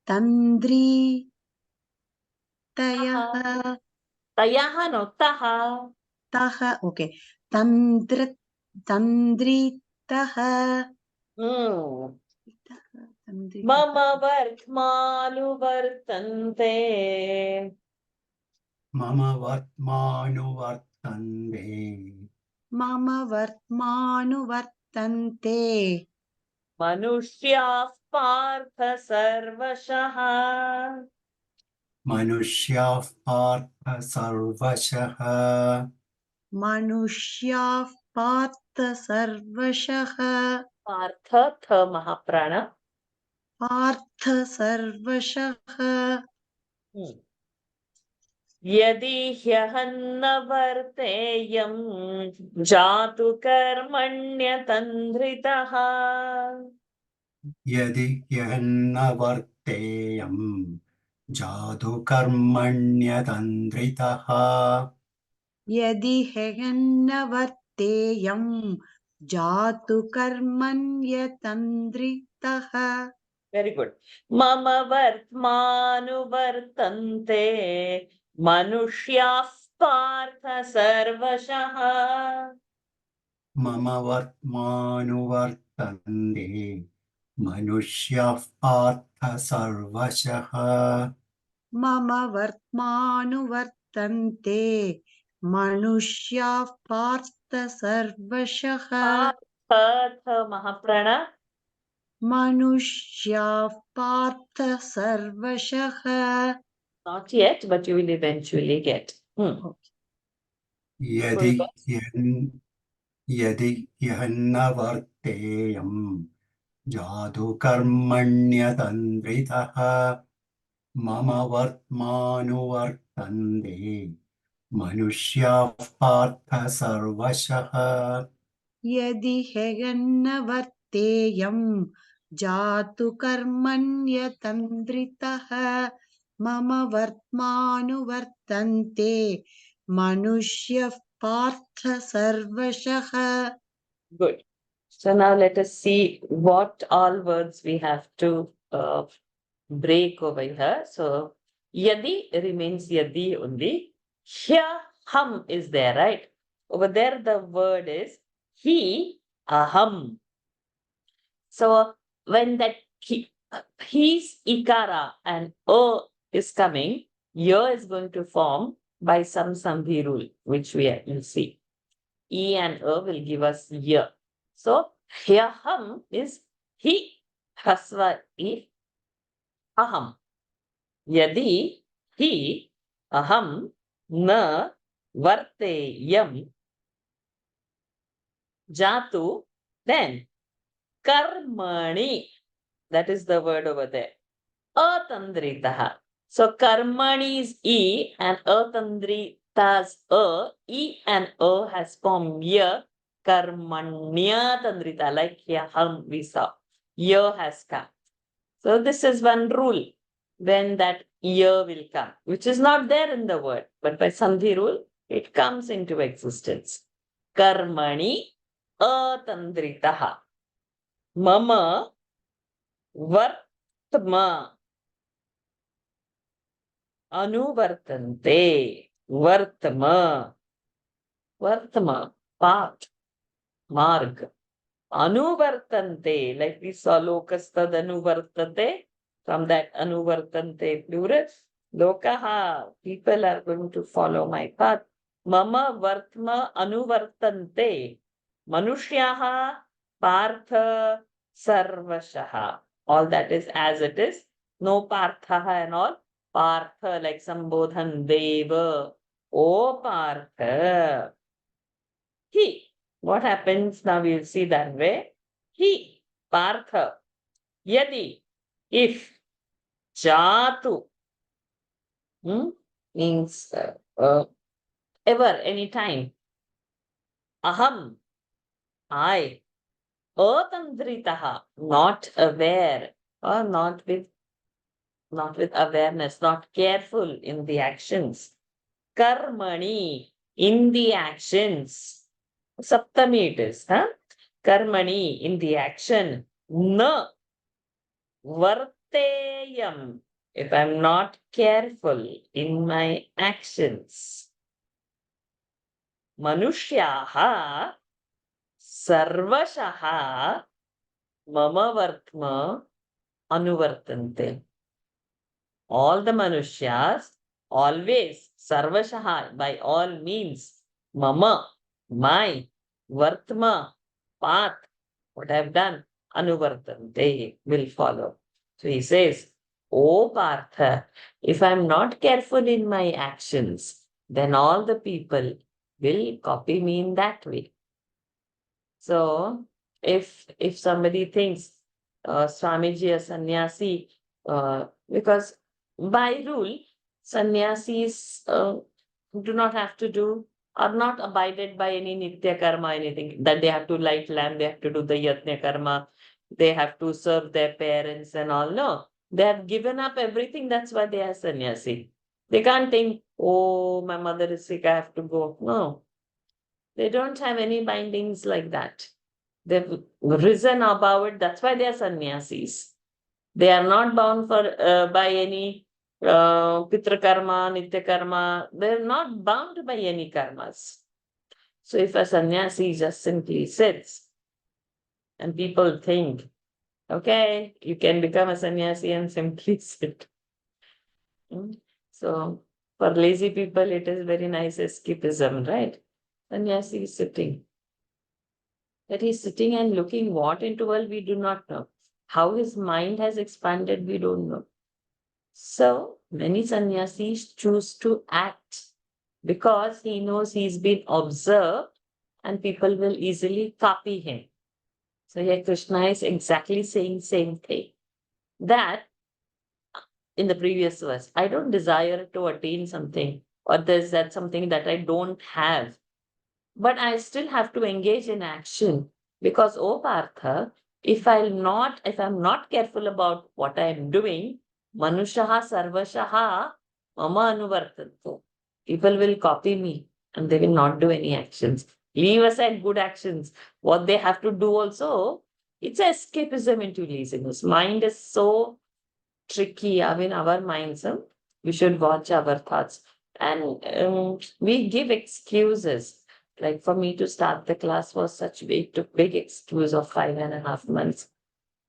तन्द्रितयः तयः नो तः तः okay तन्द्रितः मम वर्त्मानुवर्तन्ते मम वर्त्मानुवर्तन्ते मम वर्त्मानुवर्तन्ते मनुष्याः पार्थ सर्वशः मनुष्याः पार्थ सर्वशः मनुष्याः पार्थ सर्वशः पार्थ थ महाप्राण पार्थ सर्वशः यदि ह्यहन्न वर्तेयम् जातु कर्मण्यतन्द्रितः यदि ह्यहन्न वर्तेयम् जातु कर्मण्यतन्द्रितः यदि ह्यहन्न वर्तेयम् जातु कर्मण्यतन्द्रितः वेरी गुड मम वर्त्मानुवर्तन्ते मनुष्याः पार्थ सर्वशः मम वर्त्मानुवर्तन्ते मनुष्याः पार्थ सर्वशः मम वर्त्मानुवर्तन्ते मनुष्याः पार्थ सर्वशः पार्थ महाप्राण मनुष्याः पार्थ सर्वशः not yet but you will eventually get यदि यदि ह्यहन्न वर्तेयम् जातु कर्मण्यतन्द्रितः मम वर्त्मानुवर्तन्ते मनुष्याः पार्थ सर्वशः यदि ह्यहन्न वर्तेयम् जातु कर्मण्यतन्द्रितः मम वर्त्मानुवर्तन्ते मनुष्यः पार्थ सर्वशः. good. So now let us see what all words we have to break over here. So yadi remains yadi only. Hya hum is there, right? Over there, the word is he, aham. So when that he's ikara and is coming, ya is going to form by some sambhi rule, which will see. E and will give us ya. So hyaham is he, hasva if, aham. Yadi he, aham, na, varteyam, jatu, then karmani. That is the word over there. Atandritaha. So karmani is E and atandrita's E and has formed ya. Karmanya tandrita, like yaham we saw. Ya has come. So this is one rule when that ya will come, which is not there in the word, but by sandhi rule, it comes into existence. Karmani atandritaha. Mama vartma anuvartante. Vartma. Vartma. Path. Marg. Anuvartante. Like we saw lokastad anuvartate. From that anuvartante plural. Lokaha. People are going to follow my path. Mama vartma anuvartante. Manushyaha partha sarvashaha. All that is as it is. No parthaha and all. Partha, like Sambodhan Deva. O Partha. He. What happens now? We'll see that way. He. Partha. Yadi. If. Jatu. Means ever, anytime. Aham. I. Atandritaha. Not aware. Or not with awareness, not careful in the actions. Karmani, in the actions. Saptami it is, huh? Karmani, in the action. Na varteyam, if I'm not careful in my actions. Manushyaha sarvashaha mama vartma anuvartante. All the Manushyas always, sarvashaha, by all means, mama, my, vartma, path, what I've done, anuvartante, will follow. So he says, O Partha, if I'm not careful in my actions, then all the people will copy me in that way. So if somebody thinks Swamiji a sannyasi, because by rule, sannyasis do not have to do, are not abided by any nitya karma, anything that they have to light lamp, they have to do the yatnya karma, they have to serve their parents and all. No, they have given up everything. That's why they are sannyasi. They can't think, oh, my mother is sick, I have to go. No, they don't have any bindings like that. They've risen above it. That's why they are sannyasis. They are not bound for by any pitra karma, nitya karma. They're not bound by any karmas. So if a sannyasi just simply sits and people think, okay, you can become a sannyasi and simply sit. So for lazy people, it is very nice escapism, right? Sannyasi is sitting. That he's sitting and looking what into world, we do not know. How his mind has expanded, we don't know. So many sannyasis choose to act because he knows he's been observed and people will easily copy him. So here Krishna is exactly saying same thing. That in the previous verse, I don't desire to attain something, or there's that something that I don't have. But I still have to engage in action because, oh Partha, if I'm not careful about what I'm doing, manushaha sarvashaha mama anuvartanto. People will copy me and they will not do any actions. Leave aside good actions. What they have to do also, it's escapism into laziness. Mind is so tricky. I mean, our minds, we should watch our thoughts. And we give excuses. Like for me to start the class was such big, took big excuse of 5.5 months.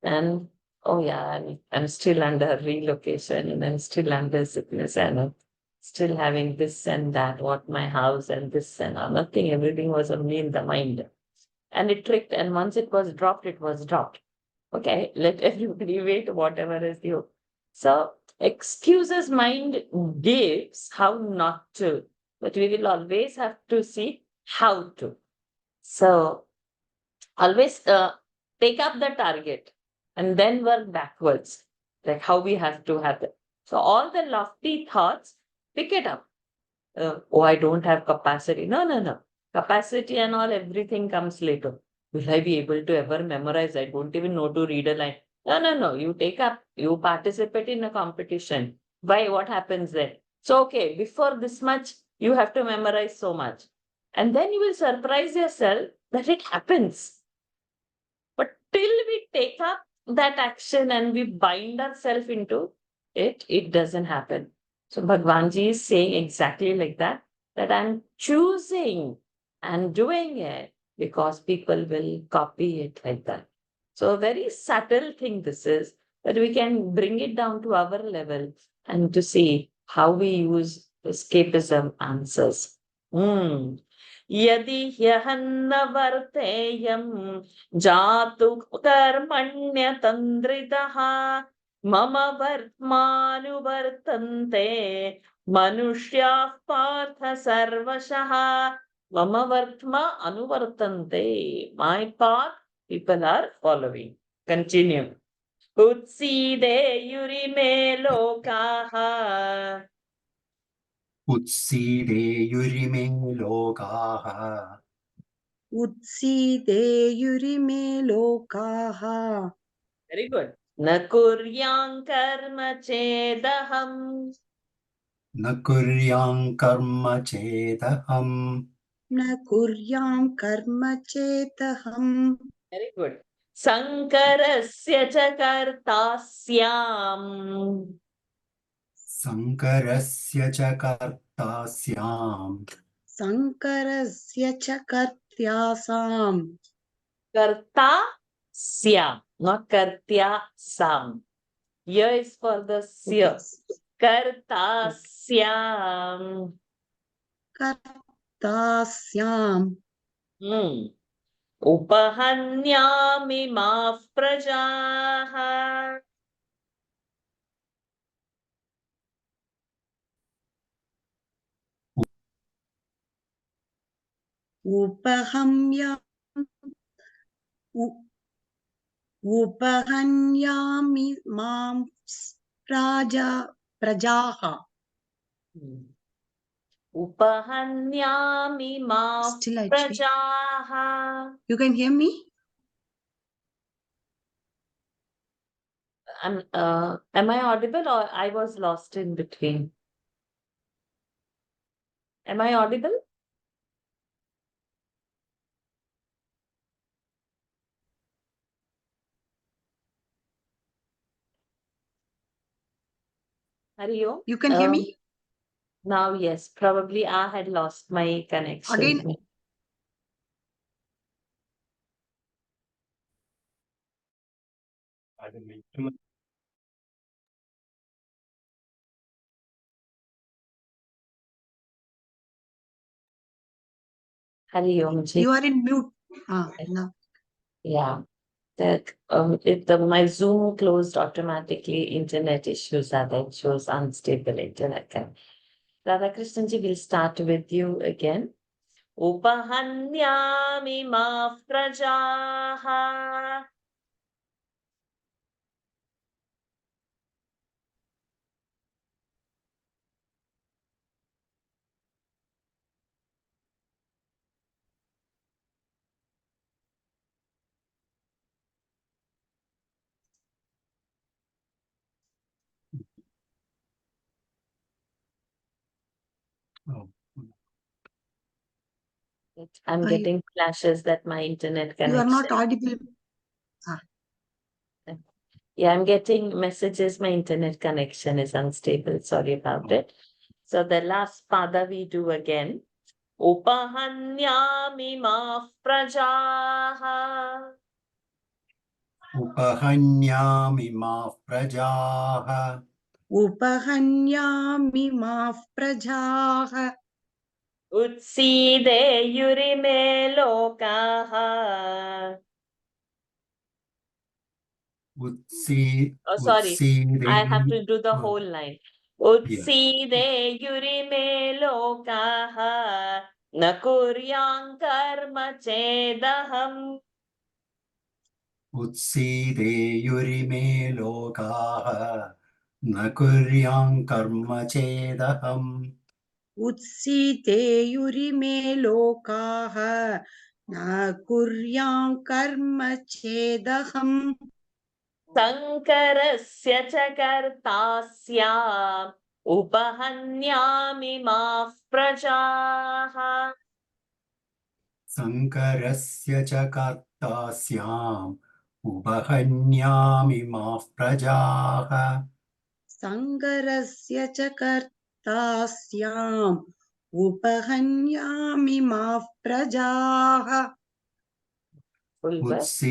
And oh yeah, I'm still under relocation and I'm still under sickness and I'm still having this and that, what my house and this and nothing, everything was only in the mind. And it clicked, and once it was dropped, it was dropped. Okay, let everybody wait, whatever is you. So excuses mind gives how not to, but we will always have to see how to. So always take up the target and then work backwards, like how we have to have it. So all the lofty thoughts, pick it up. Oh, I don't have capacity. No, no, no. Capacity and all, everything comes later. Will I be able to ever memorize? I don't even know to read a line. No, no, no. You take up, you participate in a competition. Why? What happens then? So, okay, before this much, you have to memorize so much. And then you will surprise yourself that it happens. But till we take up that action and we bind ourselves into it, it doesn't happen. So Bhagwanji is saying exactly like that I'm choosing and doing it because people will copy it like that. So a very subtle thing this is, that we can bring it down to our level and to see how we use escapism answers. Yadi hyahanna varteyam jatu karmanya tandritaha mama vartmanuvartante manushya partha sarvashaha. Mama vartma anuvartante. My path people are following. Continue. Utside yurime lokaha. उत्सीदेयुरिमे लोकाः उत्सीदेयुरिमे लोकाः Very good. Na kuryam karma chedaham. न कुर्यां कर्म चेदहम् न कुर्यां कर्म चेदहम् Very good. Sankarasya cha kartasyam. शङ्करस्य च कर्ता स्याम् शङ्करस्य च कर्त्यासाम् Karta syam, not kartya sam. Ya is for the sya. Karta syam. कर्तास्याम् Upahanyami maaf prajaha. उपहन्यामि मां प्रजाः Upahanyami maaf Still I check. prajaha. You can hear me? Am I audible or I was lost in between? Am I audible? Hari Om. You can hear me? Now, yes, probably I had lost my connection. Again? Hari Om ji. You are in mute. No. Yeah. That my Zoom closed automatically. Internet issues are that shows unstable internet. Radhakrishnan ji, will start with you again. Upahanyami maaf prajaha. I'm getting flashes that my internet connection. You are not audible. Yeah, I'm getting messages. My internet connection is unstable. Sorry about it. So the last pada we do again. Upahanyamimah prajaah. उपहन्यामिमाः प्रजाः उपहन्यामिमाः प्रजाः Utsideyurime lokaha. Oh, sorry. I have to do the whole line. Utsideyurime lokaha. Na kuryam karma chedaham. उत्सीदेयुरिमे लोकाः न कुर्यां कर्म चेदहम् उत्सीतेयुरिमे लोकाः न कुर्यां कर्म चेदहम् Sankarasya cha kartasya. Upahanyamimah prajaah. शङ्करस्य च कर्ता स्याम् उपहन्यामिमाः प्रजाः सङ्गरस्य च कर्ता स्याम् उपहन्यामिमाः प्रजाः Full verse.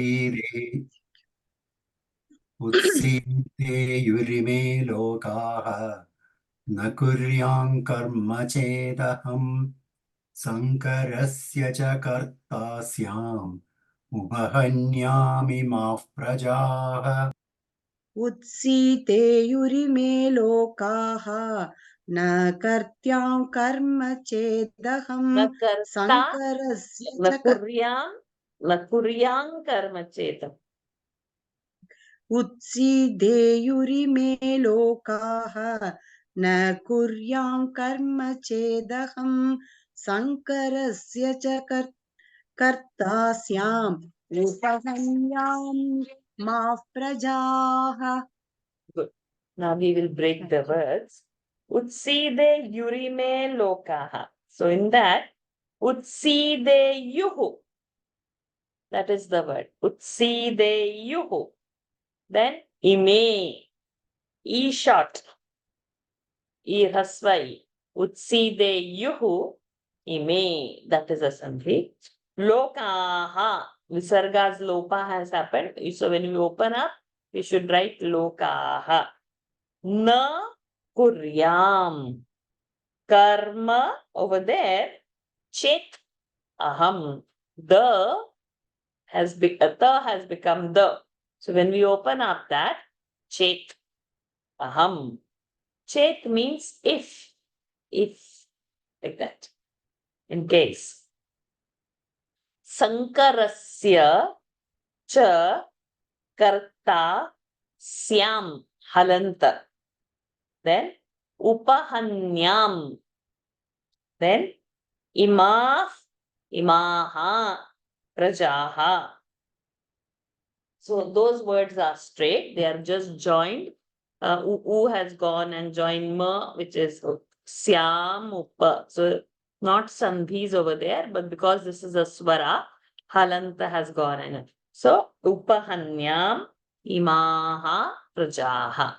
उत्सीदेयुरिमे लोकाः न कुर्यां कर्म चेदहम् शङ्करस्य च कर्ता स्याम् उपहन्यामिमाः प्रजाः उत्सीतेयुरिमे लोकाः न कर्त्यां कर्म चेदहम् Na karta, सङ्करस्य na च kuryam karma chetam. उत्सीदेयुरिमे लोकाः न कुर्यां कर्म चेदहम् शङ्करस्य च कर्ता स्याम् उपहन्यामिमाः प्रजाः Good. Now we will break the words. Utside yurime lokaha. So in that, utside yuhu. That is the word. Utside yuhu. Then ime. E short. E hasvai. Utside yuhu. Ime. That is a sandhi. Lokaha. Visarga's lopa has happened. So when we open up, we should write lokaha. Na kuryam. Karma over there. Chet aham. The has become the. So when we open up that, chet aham. Chet means if, like that. In case. Sankarasya cha karta syam halanta. Then upahanyam. Then imaha prajaha. So those words are straight. They are just joined. U has gone and joined ma, which is syam upa. So not sandhis over there, but because this is a swara, halanta has gone in it. So upahanyam imaha prajaha.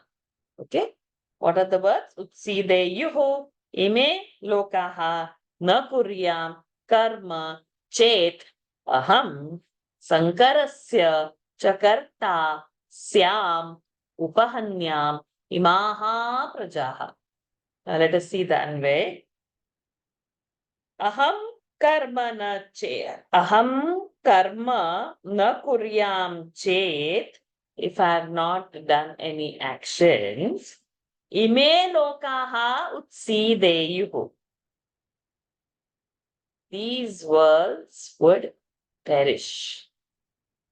Okay. What are the words? Utsideyuhu ime lokaha na kuryam karma chet aham sankarasya chakarta syam upahanyam imaha prajaha. Now let us see the anvay. Aham karma na chet. Aham karma na kuryam chet. If I have not done any actions, ime lokaha utsideyuhu. These worlds would perish.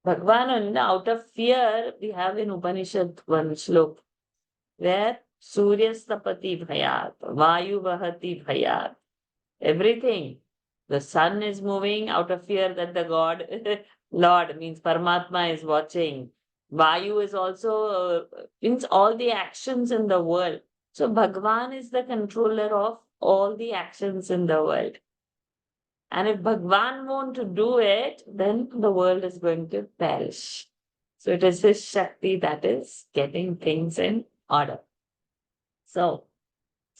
Bhagavan, out of fear, we have in Upanishad one shlok where Suryastapati bhayat, Vayu vahati bhayat, everything. The sun is moving out of fear that the God, Lord means Paramatma is watching. Vayu is also, means all the actions in the world. So Bhagavan is the controller of all the actions in the world. And if Bhagavan won't to do it, then the world is going to perish. So it is his Shakti that is getting things in order. So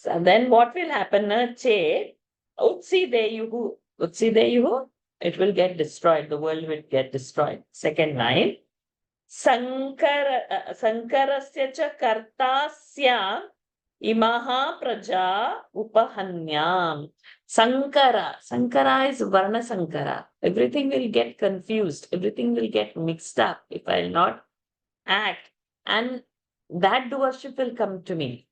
then what will happen? Che, Utsideyuhu. Utsideyuhu. It will get destroyed. The world will get destroyed. Second line. Sankarasya cha kartasya imaha praja upahanyam. Sankara is Varna Sankara. Everything will get confused. Everything will get mixed up if I'll not act. And that doership will come to me.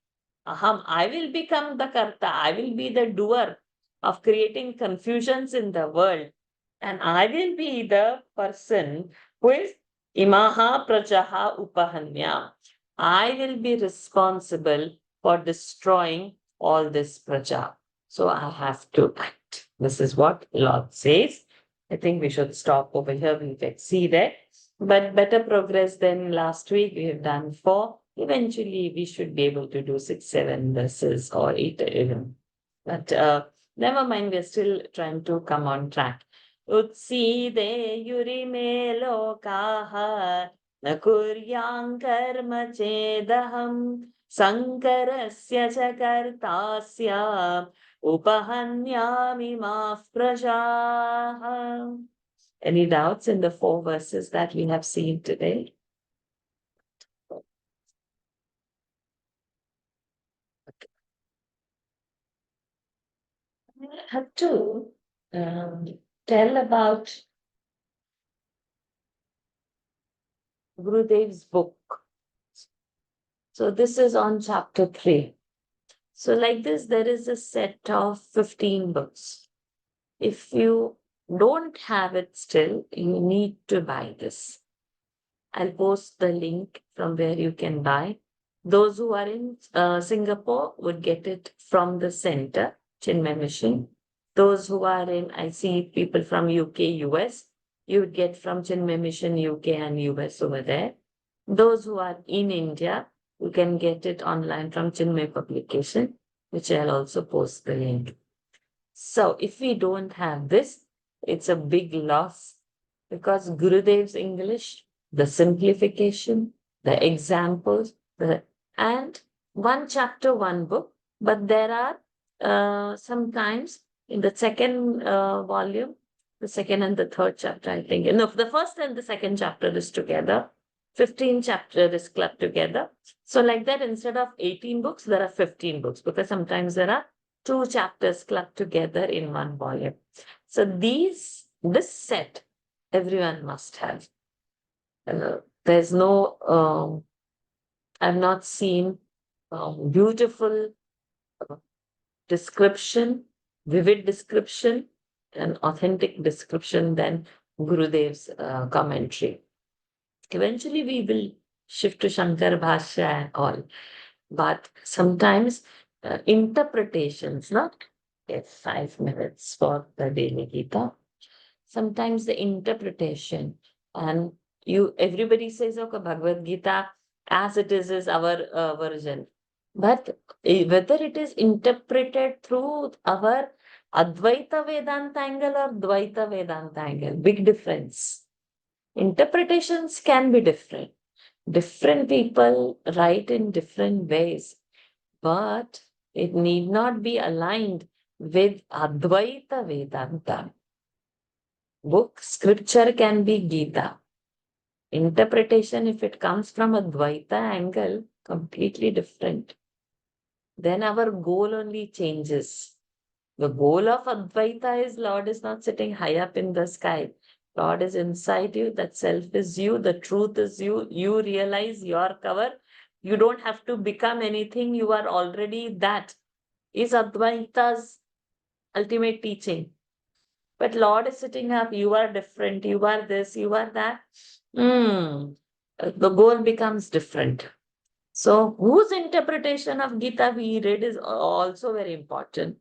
I will become the karta. I will be the doer of creating confusions in the world. And I will be the person who is imaha prajaha upahanya. I will be responsible for destroying all this praja. So I have to act. This is what Lord says. I think we should stop over here. We've exceeded. But better progress than last week. We have done 4. Eventually, we should be able to do 6, 7 verses or 8 even. But never mind, we're still trying to come on track. Utside yurime lokaha na kuryang karma chedaham sankarasya cha kartasya upahanyami maf prajaha. Any doubts in the 4 verses that we have seen today? Okay. I have to tell about Gurudev's book. So this is on chapter 3. So like this, there is a set of 15 books. If you don't have it still, you need to buy this. I'll post the link from where you can buy. Those who are in Singapore would get it from the center, Chinmay Mission. Those who are in, I see people from UK, US, you would get from Chinmay Mission, UK and US over there. Those who are in India, you can get it online from Chinmay Publication, which I'll also post the link. So if we don't have this, it's a big loss because Gurudev's English, the simplification, the examples, and 1 chapter, 1 book. But there are sometimes in the second volume, the second and the third chapter, I think. No, the first and the second chapter is together. 15 chapter is clubbed together. So like that, instead of 18 books, there are 15 books because sometimes there are 2 chapters clubbed together in 1 volume. So this set, everyone must have. There's no, I've not seen beautiful description, vivid description, and authentic description than Gurudev's commentary. Eventually, we will shift to Shankar Bhashya and all. But sometimes interpretations, not 5 minutes for the daily Gita. Sometimes the interpretation and everybody says, okay, Bhagavad Gita as it is our version. But whether it is interpreted through our Advaita Vedanta angle or Dvaita Vedanta angle, big difference. Interpretations can be different. Different people write in different ways, but it need not be aligned with Advaita Vedanta. Book, scripture can be Gita. Interpretation, if it comes from a Dvaita angle, completely different. Then our goal only changes. The goal of Advaita is Lord is not sitting high up in the sky. Lord is inside you, that self is you, the truth is you, you realize your cover. You don't have to become anything, you are already that. Is Advaita's ultimate teaching. But Lord is sitting up, you are different, you are this, you are that. The goal becomes different. So whose interpretation of Gita we read is also very important.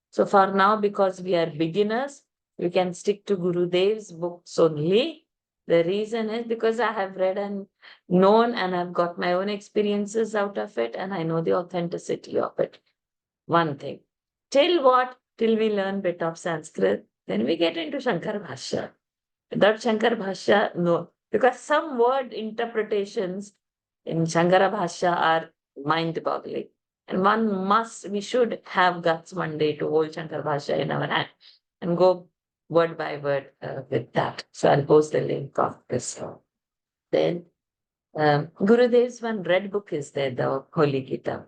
So for now, because we are beginners, we can stick to Gurudev's books only. The reason is because I have read and known and I've got my own experiences out of it and I know the authenticity of it. One thing. Till what? Till we learn bit of Sanskrit, then we get into Shankar Bhashya. Without Shankar Bhashya, no. Because some word interpretations in Shankara Bhashya are mind-boggling. And we should have guts one day to hold Shankar Bhashya in our hand and go word by word with that. So I'll post the link of this. Then Gurudev's one red book is there, the Holy Gita.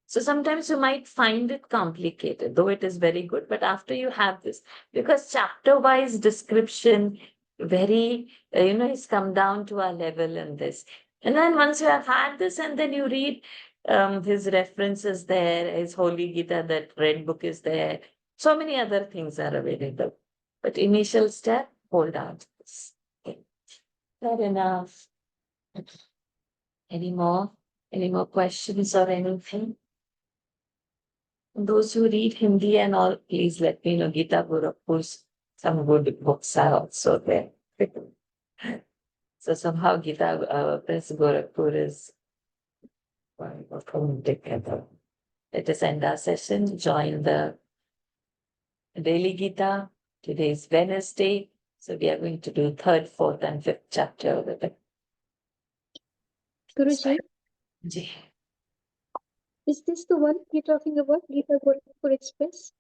So sometimes you might find it complicated, though it is very good. But after you have this, because chapter-wise description, very, it's come down to our level in this. And then once you have had this, and then you read his references there, his Holy Gita, that red book is there. So many other things are available. But initial step, hold on to this. Okay. Fair enough. Any more questions or anything? Those who read Hindi and all, please let me know. Gita Gorakhpur's some good books are also there. So somehow Gita Press Gorakhpur is coming together. Let us end our session. Join the daily Gita. Today is Wednesday, so we are going to do 3rd, 4th, and 5th chapter of the Guruji, Ji. is this the one you're talking about? Gita Gorakhpur Express?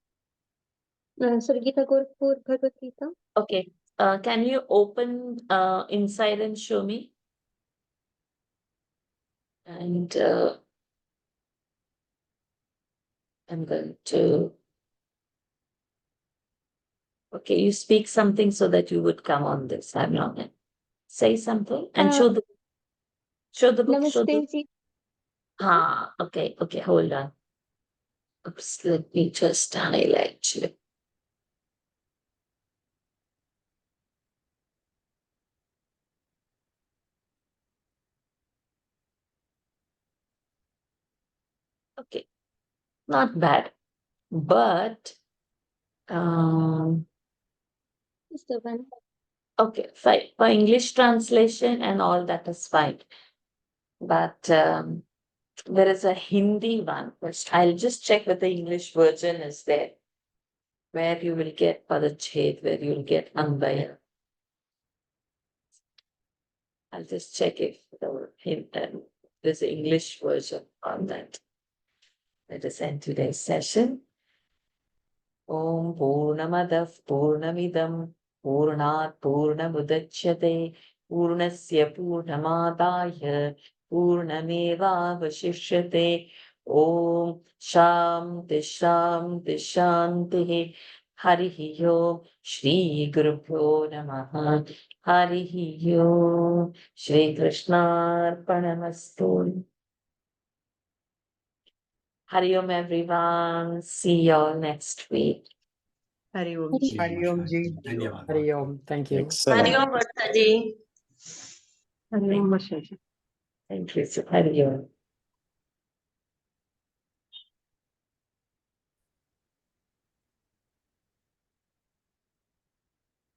Sorry, Gita Gorakhpur Bhagavad Gita? Okay. Can you open inside and show me? And I'm going to. Okay, you speak something so that you would come on this. I'm not going. Say something and show the book. Namaste ji. Okay, hold on. Oops, let me just highlight you. Okay, not bad, but Is the one. okay, fine. For English translation and all that is fine, but there is a Hindi one, which I'll just check whether the English version is there, where you will get Padachhed, where you'll get Anvaya. I'll just check if there's an English version on that. Let us end today's session. Om Purnamadav Purnamidam Purnat Purnamudachyate Purnasya Purnamadaya Purnameva Vashishyate Om Shanti Shanti Shanti Harihi Om Shri Gurubhyo Namaha Harihi Om Shri Krishnarpanamastu. Hari Om everyone. See you all next week. Hari Om Ji. Hari Om Ji. धन्यवाद. Hari Om. Thank you. Excellent. Hari Om Vartaji. Hari Om Vashishtha. Thank you. Hari Om.